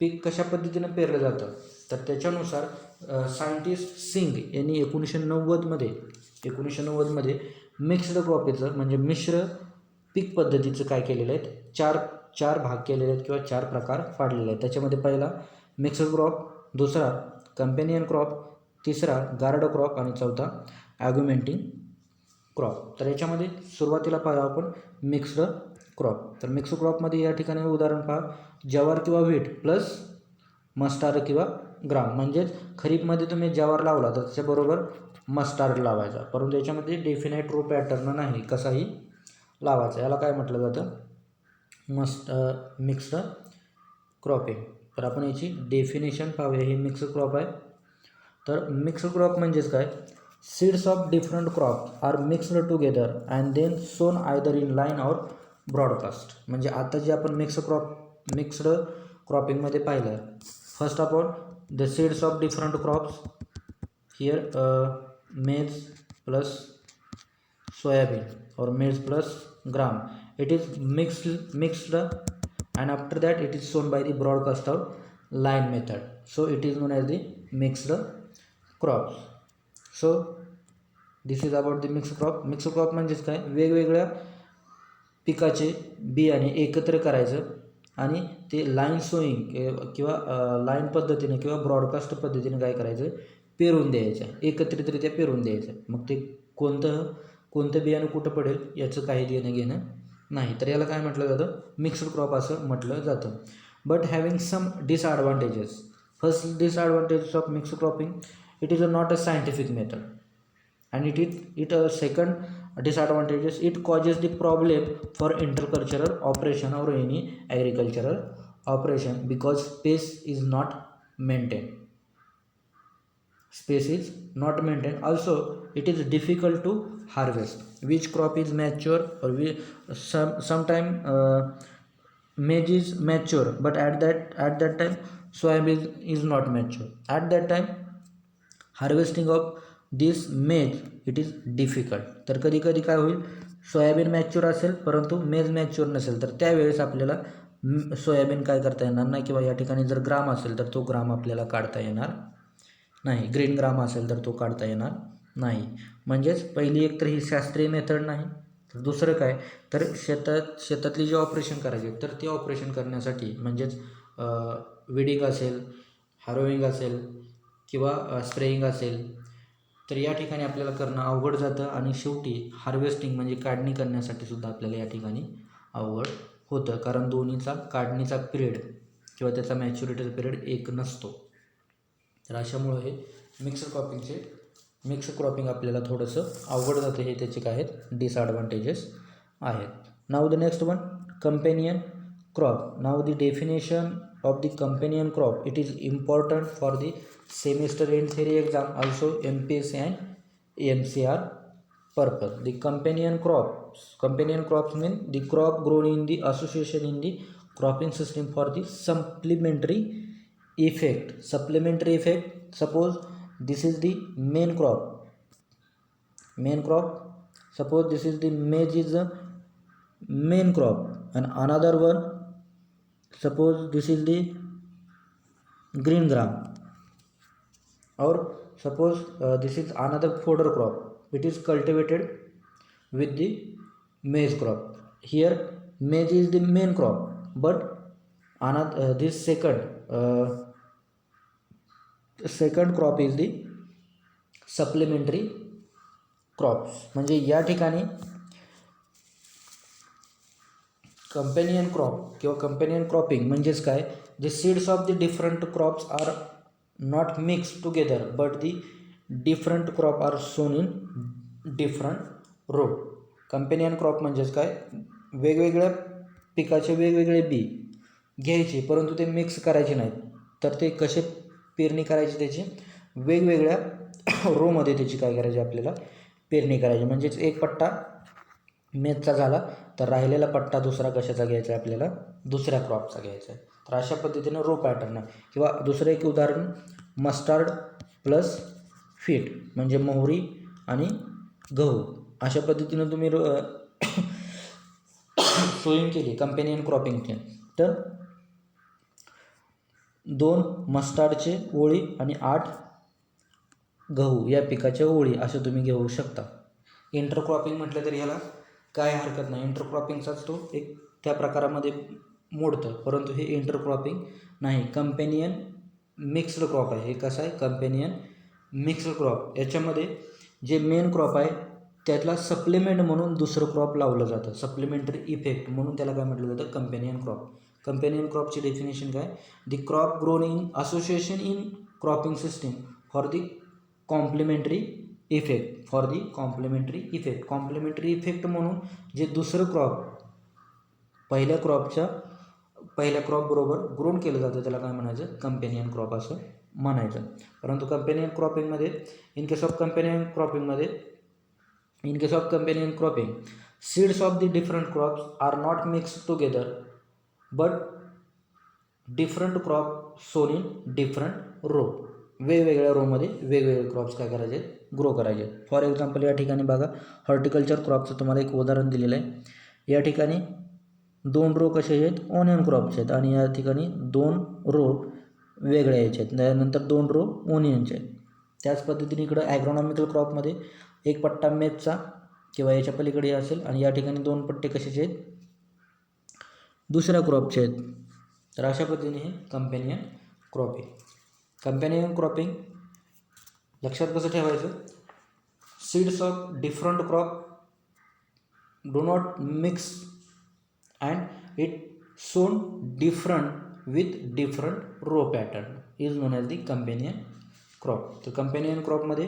पीक कशा पद्धतीनं पेरलं जातं, तर त्याच्यानुसार scientist Singh यांनी 1990मध्ये मिक्स्ड क्रॉपिंगचं म्हणजे मिश्र पीक पद्धतीचं काय केलेलं आहे, चार भाग केलेले आहेत किंवा 4 प्रकार पाडलेले आहेत. त्याच्यामध्ये पहिला मिक्स्ड क्रॉप, दुसरा कंपेनियन क्रॉप, तिसरा गार्ड क्रॉप आणि चौथा ॲग्युमेंटिंग क्रॉप. तर याच्यामध्ये सुरुवातीला पाहू आपण मिक्स्ड क्रॉप. तर मिक्स्ड क्रॉपमध्ये या ठिकाणी उदाहरण पहा, जवार किंवा व्हीट प्लस मस्टार्ड किंवा ग्राम. म्हणजेच खरीपमध्ये तुम्ही जवार लावला तर त्याच्याबरोबर मस्टार्ड लावायचा, परंतु याच्यामध्ये डेफिनाईट रो पॅटर्न नाही, कसाही लावायचा. याला काय म्हटलं जातं, मिक्स्ड क्रॉपिंग. तर आपण याची डेफिनेशन पाहूया. ही मिक्स्ड क्रॉप आहे. तर मिक्स्ड क्रॉप म्हणजेच काय, seeds of different crop are mixed together and then sown either in line or broadcast. म्हणजे आता जे आपण मिक्स्ड क्रॉपिंगमध्ये पाहिलं, फर्स्ट आपण the seeds of different crops here maize plus soybean or maize plus gram, it is mixed and after that it is sown by the broadcast or line method. So it is known as the mixed crops. So this is about the mixed crop. Mixed crop म्हणजेच काय, वेगवेगळ्या पिकाचे बियाणे एकत्र करायचं आणि ते line sowing किंवा लाईन पद्धतीने किंवा ब्रॉडकास्ट पद्धतीने काय करायचं, पेरून द्यायचं, एकत्रितरित्या पेरून द्यायचं. मग ते कोणतं बियाणं कुठं पडेल याचं काही देणं घेणं नाही. तर याला काय म्हटलं जातं, मिक्स्ड क्रॉप असं म्हटलं जातं. But having some disadvantages. First disadvantages of mixed cropping, it is not a scientific method. And it second disadvantages, it causes the problem for intercultural operation or any agricultural operation because space is not maintain. Also it is difficult to harvest. Which crop is mature or sometime maize is mature, but at that time soybean is not mature. At that time harvesting of this maize it is difficult. तर कधी काय होईल, soybean mature असेल परंतु मेज mature नसेल, तर त्यावेळेस आपल्याला सोयाबीन काय करता येणार नाही, किंवा या ठिकाणी जर ग्राम असेल तर तो ग्राम आपल्याला काढता येणार नाही, ग्रीन ग्राम असेल तर तो काढता येणार नाही. म्हणजेच पहिली एक तर ही शास्त्रीय मेथड नाही, तर दुसरं काय, तर शेतातली जे ऑपरेशन करायचे तर ते ऑपरेशन करण्यासाठी म्हणजेच विडिंग असेल, हार्वेस्टिंग असेल किंवा स्प्रेइंग असेल, तर या ठिकाणी आपल्याला करणं अवघड जातं आणि शेवटी हार्वेस्टिंग म्हणजे काढणी करण्यासाठी सुद्धा आपल्याला या ठिकाणी अवघड होतं, कारण दोन्हीचा काढणीचा पिरियड किंवा त्याचा मॅच्युरिटीचा पिरियड एक नसतो. तर अशामुळं हे मिक्स क्रॉपिंग आपल्याला थोडंसं अवघड जातं. हे त्याचे काय आहेत, डिसॲडव्हान्टेजेस आहेत. नाव the next one, companion crop. Now the definition of the companion crop, it is important for the semester end theory exam, also MPSC and MCR purpose. The companion crops mean the crop grown in the association in the cropping system for the supplementary effect, supplementary effect. Suppose this is the main crop, suppose this is the maize is the main crop, and another one, suppose this is the green gram, or suppose this is another fodder crop, it is cultivated with the maize crop. Here maize is the main crop, but another this second crop is the supplementary crops. म्हणजे या ठिकाणी companion crop किंवा companion cropping म्हणजेच काय, the seeds of the different crops are not mix together but the different crop are sown in different row. Companion crop म्हणजेच काय, वेगवेगळ्या पिकाचे वेगवेगळे बी घ्यायचे परंतु ते मिक्स करायचे नाहीत. तर ते कसे पेरणी करायची, त्याची वेगवेगळ्या रोमध्ये त्याची काय करायची, आपल्याला पेरणी करायची. म्हणजेच एक पट्टा मेथचा झाला तर राहिलेला पट्टा दुसरा कशाचा घ्यायचा आहे, आपल्याला दुसऱ्या क्रॉपचा घ्यायचा आहे. तर अशा पद्धतीनं रो पॅटर्न आहे. किंवा दुसरं एक उदाहरण, मस्टार्ड प्लस फीट म्हणजे मोहरी आणि गहू. अशा पद्धतीनं तुम्ही सोईंग केली कंपेनियन क्रॉपिंगचे, तर 2 मस्टार्डचे ओळी आणि 8 गहू या पिकाच्या ओळी असं तुम्ही घेऊ शकता. इंटरक्रॉपिंग म्हटलं तरी ह्याला काय हरकत नाही. इंटरक्रॉपिंगचाच तो एक त्या प्रकारामध्ये मोडतं, परंतु हे इंटरक्रॉपिंग नाही, कंपेनियन मिक्स्ड क्रॉप आहे. हे कसं आहे, कंपेनियन मिक्स्ड क्रॉप. याच्यामध्ये जे मेन क्रॉप आहे त्यातला सप्लिमेंट म्हणून दुसरं क्रॉप लावलं जातं, सप्लिमेंटरी इफेक्ट म्हणून त्याला काय म्हटलं जातं, कंपेनियन क्रॉप. कंपेनियन क्रॉपची डेफिनेशन काय, the crop grown in association in cropping system for the complementary effect, for the complementary effect. Complementary effect म्हणून जे दुसरं क्रॉप पहिल्या क्रॉप बरोबर ग्रोन केलं जातं त्याला काय म्हणायचं, कंपेनियन क्रॉप असं म्हणायचं. परंतु कंपेनियन क्रॉपिंगमध्ये, in case of companion cropping seeds of the different crops are not mixed together but different crop sown in different row. वेगवेगळ्या रोमध्ये वेगवेगळे क्रॉप्स काय करायचे, ग्रो करायचे. फॉर एक्झाम्पल या ठिकाणी बघा, हॉर्टिकल्चर क्रॉपचं तुम्हाला एक उदाहरण दिलेलं आहे. या ठिकाणी 2 रो कसे आहेत, ओनियन क्रॉपचे आहेत, आणि या ठिकाणी 2 रो वेगळ्या याचे आहेत, त्यानंतर 2 रो ओनियनचे आहेत. त्याच पद्धतीने इकडं ॲग्रोनॉमिकल क्रॉपमध्ये एक पट्टा मेथचा किंवा याच्या पलीकडे असेल, आणि या ठिकाणी 2 पट्टे कशाचे आहेत, दुसऱ्या क्रॉपचे आहेत. तर अशा पद्धतीने हे कंपेनियन क्रॉपिंग. कंपेनियन क्रॉपिंग लक्षात कसं ठेवायचं, seeds of different crop do not mix and it sown different with different row pattern is known as the companion crop. तर कंपेनियन क्रॉपमध्ये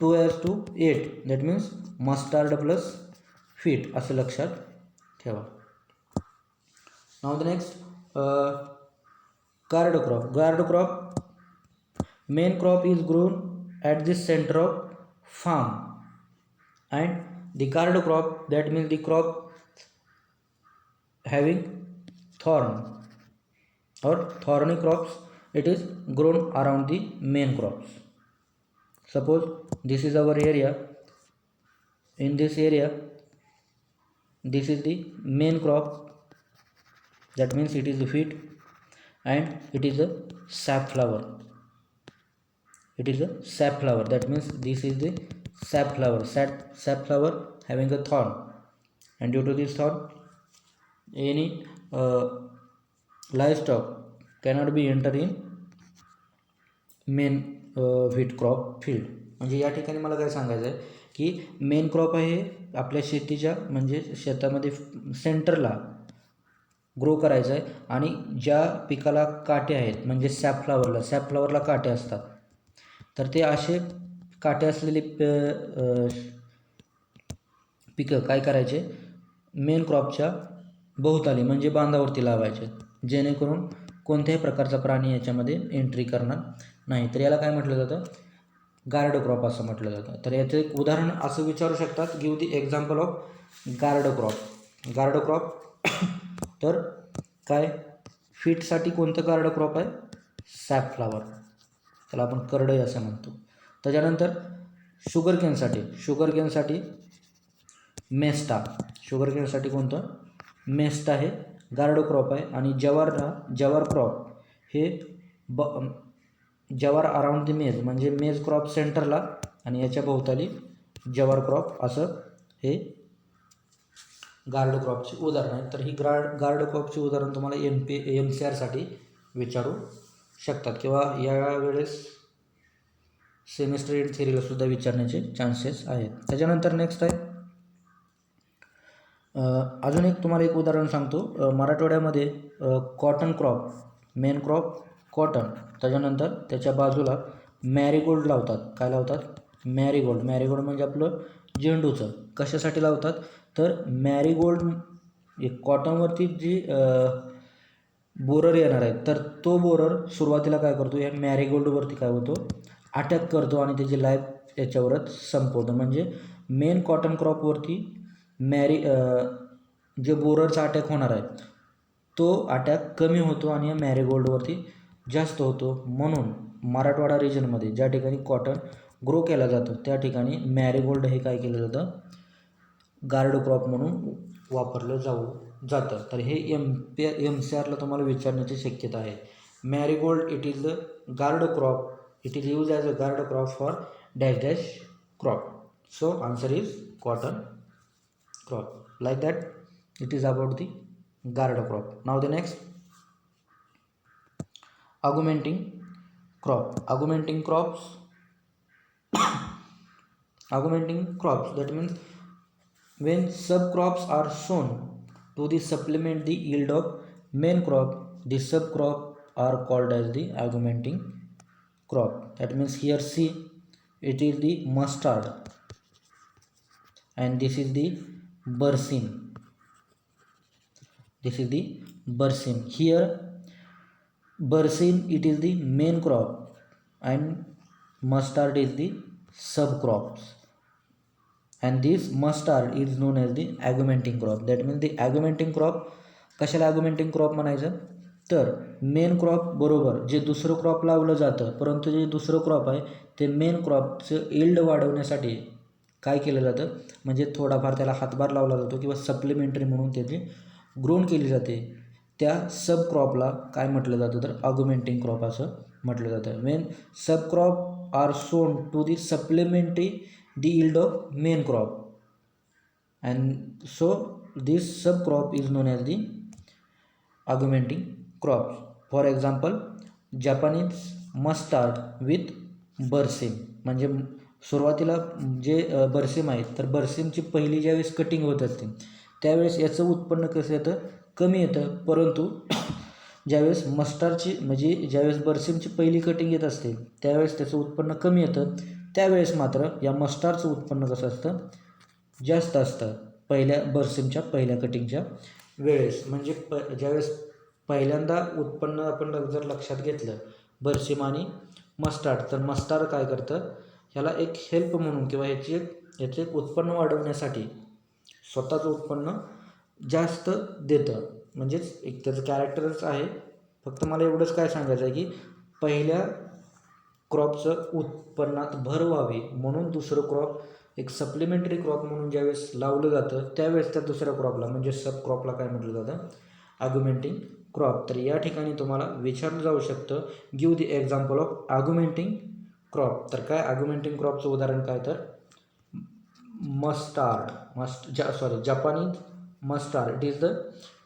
2:8 that means mustard plus feet असं लक्षात ठेवा. नाव the next, guard crop. Main crop is grown at the center of farm, and the guard crop, that means the crop having thorn or thorny crops, it is grown around the main crops. Suppose this is our area. In this area, this is the main crop, that means it is the wheat, and it is a safflower. It is a safflower, that means this is the safflower having a thorn, and due to this thorn any livestock cannot be enter in main wheat crop field. म्हणजे या ठिकाणी मला काय सांगायचं आहे की main crop आहे आपल्या शेतीच्या म्हणजे शेतामध्ये सेंटरला ग्रो करायचं आहे, आणि ज्या पिकाला काटे आहेत म्हणजे सॅफफ्लावरला काटे असतात, तर ते असे काटे असलेले पिकं काय करायचे, मेन क्रॉपच्या भोवताली म्हणजे बांधावरती लावायचे, जेणेकरून कोणत्याही प्रकारचा प्राणी याच्यामध्ये एंट्री करणार नाही. तर याला काय म्हटलं जातं, गार्ड क्रॉप असं म्हटलं जातं. तर याचं एक उदाहरण असं विचारू शकतात, give the example of guard crop. तर काय, फीटसाठी कोणतं गार्ड क्रॉप आहे, सॅपफ्लावर, त्याला आपण करडई असं म्हणतो. त्याच्यानंतर शुगर केनसाठी मेस्टा, शुगर केनसाठी कोणतं मेस्टा हे गार्ड क्रॉप आहे. आणि जवार क्रॉप हे जवार अराउंड द मेज, म्हणजे मेज क्रॉप सेंटरला आणि याच्या भोवताली जवार क्रॉप, असं हे गार्ड क्रॉपची उदाहरण आहे. तर ही गार्ड क्रॉपची उदाहरण तुम्हाला MCR विचारू शकतात किंवा यावेळेस सेमिस्टर एंड थेरीला सुद्धा विचारण्याचे चान्सेस आहेत. त्याच्यानंतर नेक्स्ट आहे अजून एक तुम्हाला एक उदाहरण सांगतो. मराठवाड्यामध्ये cotton crop, main crop cotton, त्याच्यानंतर त्याच्या बाजूला मॅरीगोल्ड लावतात. काय लावतात? मॅरीगोल्ड म्हणजे आपलं झेंडूचं. कशासाठी लावतात? तर मॅरीगोल्ड कॉटनवरती जी बोरर येणार आहे, तर तो बोरर सुरुवातीला काय करतो, या मॅरीगोल्डवरती काय होतो, अटॅक करतो आणि त्याची लाईफ याच्यावरच संपवतो. म्हणजे मेन कॉटन क्रॉपवरती जे बोररचा अटॅक होणार आहे तो अटॅक कमी होतो आणि या मॅरीगोल्डवरती जास्त होतो. म्हणून मराठवाडा रिजनमध्ये ज्या ठिकाणी कॉटन ग्रो केला जातो त्या ठिकाणी मॅरीगोल्ड हे काय केलं जातं, गार्ड क्रॉप म्हणून वापरलं जातं. तर हे MCRला तुम्हाला विचारण्याची शक्यता आहे. Marigold it is the guard crop, it is use as a guard crop for dash dash crop. So answer is cotton crop. Like that, it is about the guard crop. Now the next, augmenting crops. Augmenting crops, that means when subcrops are sown to the supplement the yield of main crop, the subcrop are called as the augmenting crop. That means here see, it is the mustard and this is the बरसीम. This is the बरसीम. Here बरसीम it is the main crop and mustard is the subcrops, and this mustard is known as the augmenting crop. That means the augmenting crop, कशाला augmenting crop म्हणायचं, तर main crop बरोबर जे दुसरं crop लावलं जातं, परंतु जे दुसरं क्रॉप आहे ते मेन क्रॉपचं यील्ड वाढवण्यासाठी काय केलं जातं, म्हणजे थोडाफार त्याला हातभार लावला जातो किंवा सप्लिमेंटरी म्हणून त्याची ग्रोन केली जाते. त्या सब क्रॉपला काय म्हटलं जातं, तर ऑगमेंटिंग क्रॉप असं म्हटलं जातं. When sub crop are sown to the supplementary the yield of main crop, and so this sub crop is known as the augmenting crop. For example Japanese mustard with berseem, म्हणजे सुरुवातीला जे बरसीम आहेत, तर बरसीमची पहिली ज्यावेळेस कटिंग होत असते त्यावेळेस याचं उत्पन्न कसं येतं, कमी येतं. परंतु ज्यावेळेस मस्टारची म्हणजे ज्यावेळेस बरसीमची पहिली कटिंग येत असते त्यावेळेस त्याचं उत्पन्न कमी येतं. त्यावेळेस मात्र या मस्टारचं उत्पन्न कसं असतं, जास्त असतं पहिल्या बरसीमच्या पहिल्या कटिंगच्या वेळेस. म्हणजे ज्यावेळेस पहिल्यांदा उत्पन्न आपण जर लक्षात घेतलं बरसीम आणि मस्टार्ड, तर मस्टार्ड काय करतं, ह्याला एक हेल्प म्हणून किंवा याचे उत्पन्न वाढवण्यासाठी स्वतःचं उत्पन्न जास्त देतं. म्हणजेच एक त्याचं कॅरेक्टरच आहे. फक्त मला एवढंच काय सांगायचं आहे की पहिल्या क्रॉपचं उत्पन्नात भर व्हावी म्हणून दुसरं क्रॉप एक सप्लिमेंटरी क्रॉप म्हणून ज्यावेळेस लावलं जातं त्यावेळेस त्या दुसऱ्या क्रॉपला म्हणजे सब क्रॉपला काय म्हटलं जातं, ऑगमेंटिंग क्रॉप. तर या ठिकाणी तुम्हाला विचारलं जाऊ शकतं, give the example of augmenting crop. तर काय ऑगमेंटिंग क्रॉपचं उदाहरण काय, तर Japanese mustard, it is the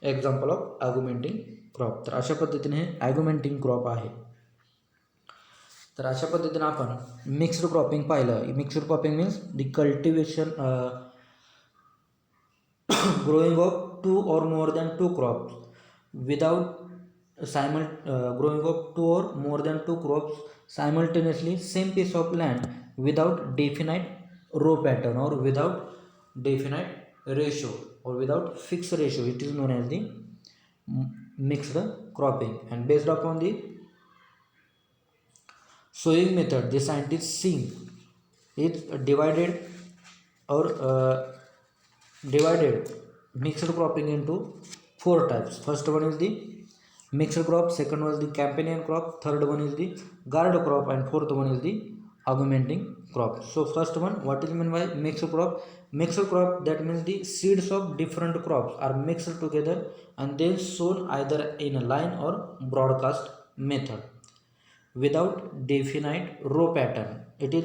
example of augmenting crop. तर अशा पद्धतीने हे ऑगमेंटिंग क्रॉप आहे. तर अशा पद्धतीने आपण मिक्स्ड क्रॉपिंग पाहिलं. Mixed cropping means the cultivation growing of 2 or more than 2 crops without growing of 2 or more than 2 crops simultaneously same piece of land without definite row pattern or without definite ratio or without fixed ratio. It is known as the mixed cropping. And based upon the sowing method, the scientists see it divided mixed cropping into 4 types. First one is the mixed crop, second was the companion crop, third one is the guard crop, and fourth one is the augmenting crop. So first one, what is meant by mixed crop? Mixed crop, that means the seeds of different crops are mixed together and then sown either in a line or broadcast method without definite row pattern. It is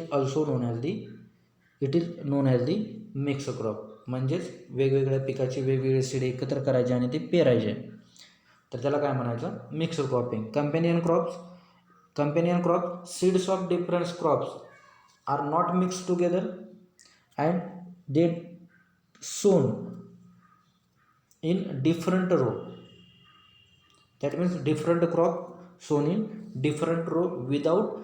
known as the mixed crop. म्हणजेच वेगवेगळ्या पिकाची वेगवेगळे seed एकत्र करायचे आणि ते पेरायचे, तर त्याला काय म्हणायचं? Mixed cropping. Companion crop, seeds of different crops are not mixed together and they sown in different row. That means different crop sown in different row without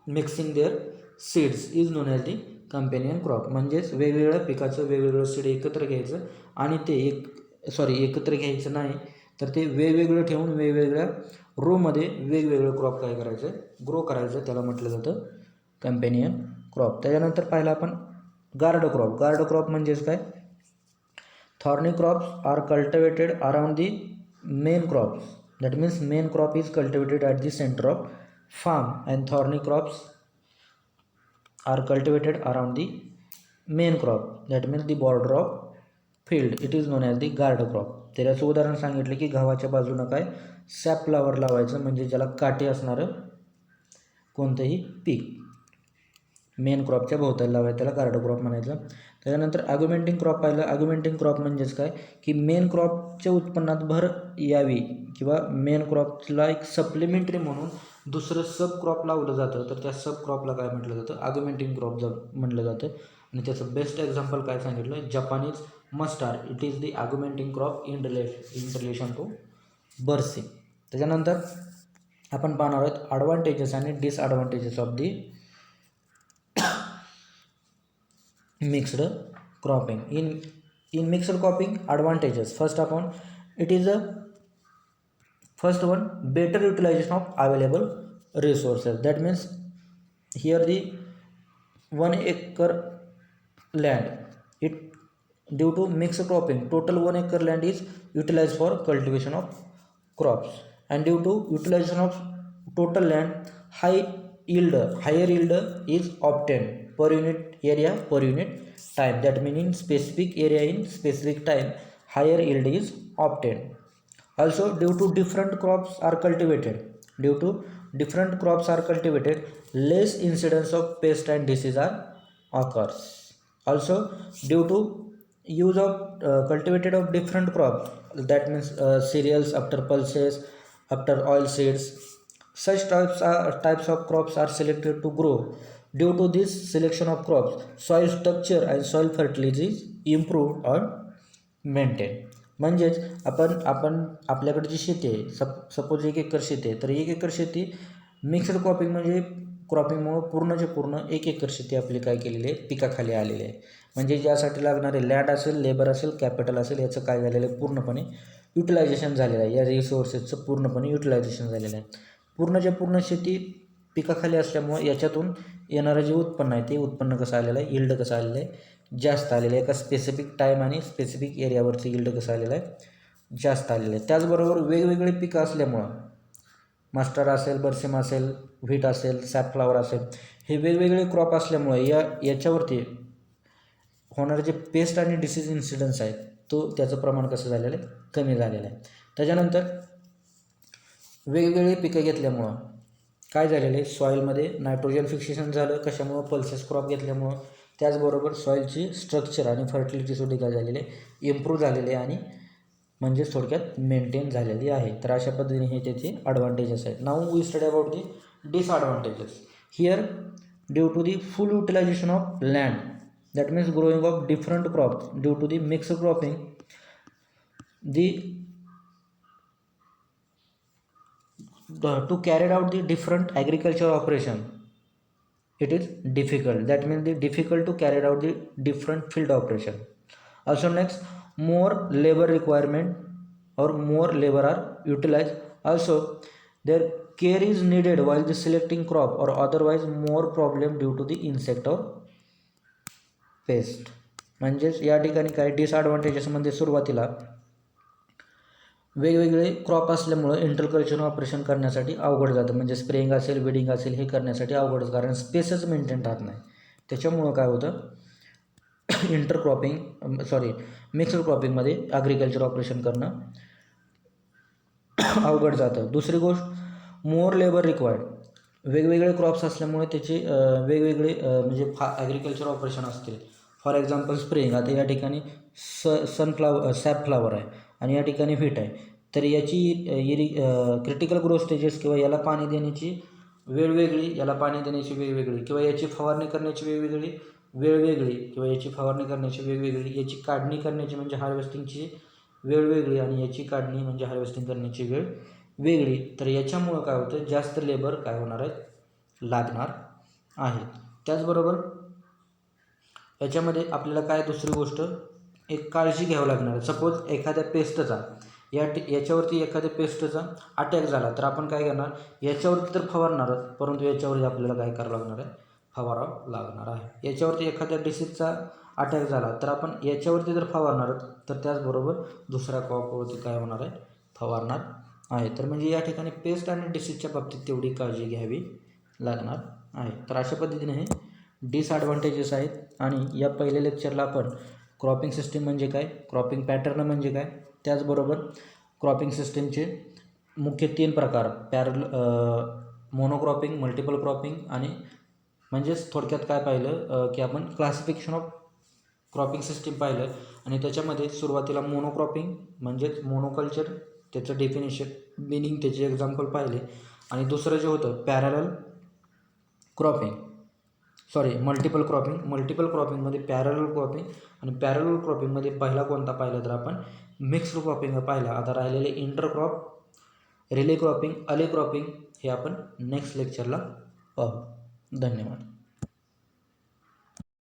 mixing their seeds is known as the companion crop. म्हणजेच वेगवेगळ्या पिकाचं वेगवेगळं seed एकत्र घ्यायचं आणि ते एकत्र घ्यायचं नाही, तर ते वेगवेगळं ठेवून वेगवेगळ्या रोमध्ये वेगवेगळं क्रॉप काय करायचं, ग्रो करायचं, त्याला म्हटलं जातं कंपेनियन क्रॉप. त्याच्यानंतर पाहिलं आपण गार्ड क्रॉप. गार्ड क्रॉप म्हणजेच काय? Thorny crops are cultivated around the main crops. That means main crop is cultivated at the centre of farm and thorny crops are cultivated around the main crop, that means the border of field. It is known as the guard crop. त्याचं उदाहरण सांगितलं की गव्हाच्या बाजूनं काय SAP flower लावायचं, म्हणजे ज्याला काटे असणारं कोणतंही पीक मेन क्रॉपच्या भोवताली लावायचं, त्याला गार्ड क्रॉप म्हणायचं. त्याच्यानंतर ॲग्युमेंटिंग क्रॉप पाहिलं. ॲग्युमेंटिंग क्रॉप म्हणजेच काय की मेन क्रॉपच्या उत्पन्नात भर यावी किंवा मेन क्रॉपला एक सप्लिमेंटरी म्हणून दुसरं सब क्रॉप लावलं जातं, तर त्या सब क्रॉपला काय म्हटलं जातं? ॲग्युमेंटिंग क्रॉप म्हटलं जातं. आणि त्याचं बेस्ट एक्झाम्पल काय सांगितलं? Japanese mustard. It is the augmenting crop in relation to berseem. त्याच्यानंतर आपण पाहणार आहोत ॲडव्हान्टेजेस आणि disadvantages of the mixed cropping. In mixed cropping, advantages. First one, better utilization of available resources. That means here the 1 acre land, it due to mixed cropping, total 1 acre land is utilized for cultivation of crops, and due to utilization of total land, higher yield is obtained per unit area per unit time. That means in specific area in specific time higher yield is obtained. Also due to different crops are cultivated, less incidence of pest and disease occurs. Also due to use of cultivated of different crops, that means cereals after pulses after oil seeds, such types of crops are selected to grow. Due to this selection of crops, soil structure and soil fertility is improved or maintained. म्हणजेच आपण आपल्याकडे जी शेती आहे, suppose 1 acre शेती आहे, तर 1 acre शेती mixed cropping म्हणजे क्रॉपिंगमुळं पूर्णचे पूर्ण 1 एकर शेती आपली काय केलेली आहे, पिकाखाली आलेली आहे. म्हणजे ज्यासाठी लागणारे लँड असेल, लेबर असेल, कॅपिटल असेल, याचं काय झालेलं आहे, पूर्णपणे युटिलायझेशन झालेलं आहे. या रिसोर्सेसचं पूर्णपणे युटिलायझेशन झालेलं आहे. पूर्णच्या पूर्ण शेती पिकाखाली असल्यामुळे याच्यातून येणारं जे उत्पन्न आहे, ते उत्पन्न कसं आलेलं आहे, यील्ड कसं आलेलं आहे, जास्त आलेलं आहे. एका स्पेसिफिक टाईम आणि स्पेसिफिक एरियावरचं यील्ड कसं आलेलं आहे, जास्त आलेलं आहे. त्याचबरोबर वेगवेगळे पिकं असल्यामुळं, मस्टर्ड असेल, बर्सिम असेल, व्हीट असेल, सॅपफ्लावर असेल, हे वेगवेगळे क्रॉप असल्यामुळे याच्यावरती होणारे जे पेस्ट आणि डिसीज इन्सिडन्स आहेत, त्याचं प्रमाण कसं झालेलं आहे, कमी झालेलं आहे. त्याच्यानंतर वेगवेगळे पिकं घेतल्यामुळं काय झालेलं आहे, सॉईलमध्ये नायट्रोजन फिक्सेशन झालं. कशामुळं? पल्सेस क्रॉप घेतल्यामुळं. त्याचबरोबर सॉईलची स्ट्रक्चर आणि फर्टिलिटीसुद्धा काय झालेली आहे, इम्प्रूव्ह झालेली आहे, आणि म्हणजे थोडक्यात मेंटेन झालेली आहे. तर अशा पद्धतीने हे त्याचे ॲडव्हान्टेजेस आहेत. Now we study about the disadvantages. Here due to the full utilization of land, that means growing of different crops due to the mixed cropping, to carry out the different agriculture operation, it is difficult. That means the difficult to carry out the different field operation. Also next, more labor requirement or more labor are utilized. Also their care is needed while the selecting crop, or otherwise more problem due to the insect or pest. म्हणजेच या ठिकाणी काय डिसॲडव्हान्टेजेसमध्ये सुरुवातीला वेगवेगळे crop असल्यामुळं interculture operation करण्यासाठी अवघड जातं, म्हणजे स्प्रेइंग असेल विडिंग असेल हे करण्यासाठी अवघड, कारण स्पेसच मेंटेन राहत नाही. त्याच्यामुळं काय होतं, मिक्सड क्रॉपिंगमध्ये ॲग्रिकल्चर ऑपरेशन करणं अवघड जातं. दुसरी गोष्ट, मोर लेबर रिक्वायर्ड. वेगवेगळे क्रॉप्स असल्यामुळे त्याचे वेगवेगळे म्हणजे ॲग्रिकल्चर ऑपरेशन असते. फॉर एक्झाम्पल स्प्रेइंग, आता या ठिकाणी सॅपफ्लावर आहे आणि या ठिकाणी व्हीट आहे, तर याची क्रिटिकल ग्रोथ स्टेजेस किंवा याला पाणी देण्याची वेळ वेगळी, याला पाणी देण्याची वेगवेगळी, किंवा याची फवारणी करण्याची वेगवेगळी किंवा याची फवारणी करण्याची वेगवेगळी, याची काढणी करण्याची म्हणजे हार्वेस्टिंगची वेळ वेगळी आणि याची काढणी म्हणजे हार्वेस्टिंग करण्याची वेळ वेगळी. तर याच्यामुळं काय होतं, जास्त लेबर काय होणार आहे, लागणार आहे. त्याचबरोबर याच्यामध्ये आपल्याला काय दुसरी गोष्ट एक काळजी घ्यावी लागणार आहे. सपोज एखाद्या पेस्टचा याच्यावरती एखाद्या पेस्टचा अटॅक झाला तर आपण काय करणार, याच्यावरती तर फवारणारच, परंतु याच्यावरती आपल्याला काय करावं लागणार आहे, फवारावं लागणार आहे. याच्यावरती एखाद्या डिसीजचा अटॅक झाला तर आपण याच्यावरती तर फवारणारच, तर त्याचबरोबर दुसऱ्या क्रॉपवरती काय होणार आहे, फवारणार आहे. तर म्हणजे या ठिकाणी पेस्ट आणि डिसीजच्या बाबतीत तेवढी काळजी घ्यावी लागणार आहे. तर अशा पद्धतीने हे डिसॲडव्हान्टेजेस आहेत. आणि या पहिल्या लेक्चरला आपण क्रॉपिंग सिस्टीम म्हणजे काय, क्रॉपिंग पॅटर्न म्हणजे काय, त्याचबरोबर क्रॉपिंग सिस्टीमचे मुख्य 3 प्रकार, मोनोक्रॉपिंग, मल्टिपल क्रॉपिंग आणि म्हणजेच थोडक्यात काय पाहिलं की आपण क्लासिफिकेशन ऑफ क्रॉपिंग सिस्टीम पाहिलं. आणि त्याच्यामध्ये सुरुवातीला मोनोक्रॉपिंग म्हणजेच मोनोकल्चर, त्याचं डेफिनेशन, मिनिंग, त्याचे एक्झाम्पल पाहिले. आणि दुसरं जे होतं मल्टिपल क्रॉपिंगमध्ये पॅरलल क्रॉपिंग, आणि पॅरलल क्रॉपिंगमध्ये पहिला कोणता पाहिला तर आपण मिक्स्ड क्रॉपिंग पाहिला. आता राहिलेले इंटरक्रॉप, रिले क्रॉपिंग, अले क्रॉपिंग हे आपण नेक्स्ट लेक्चरला पाहू. धन्यवाद.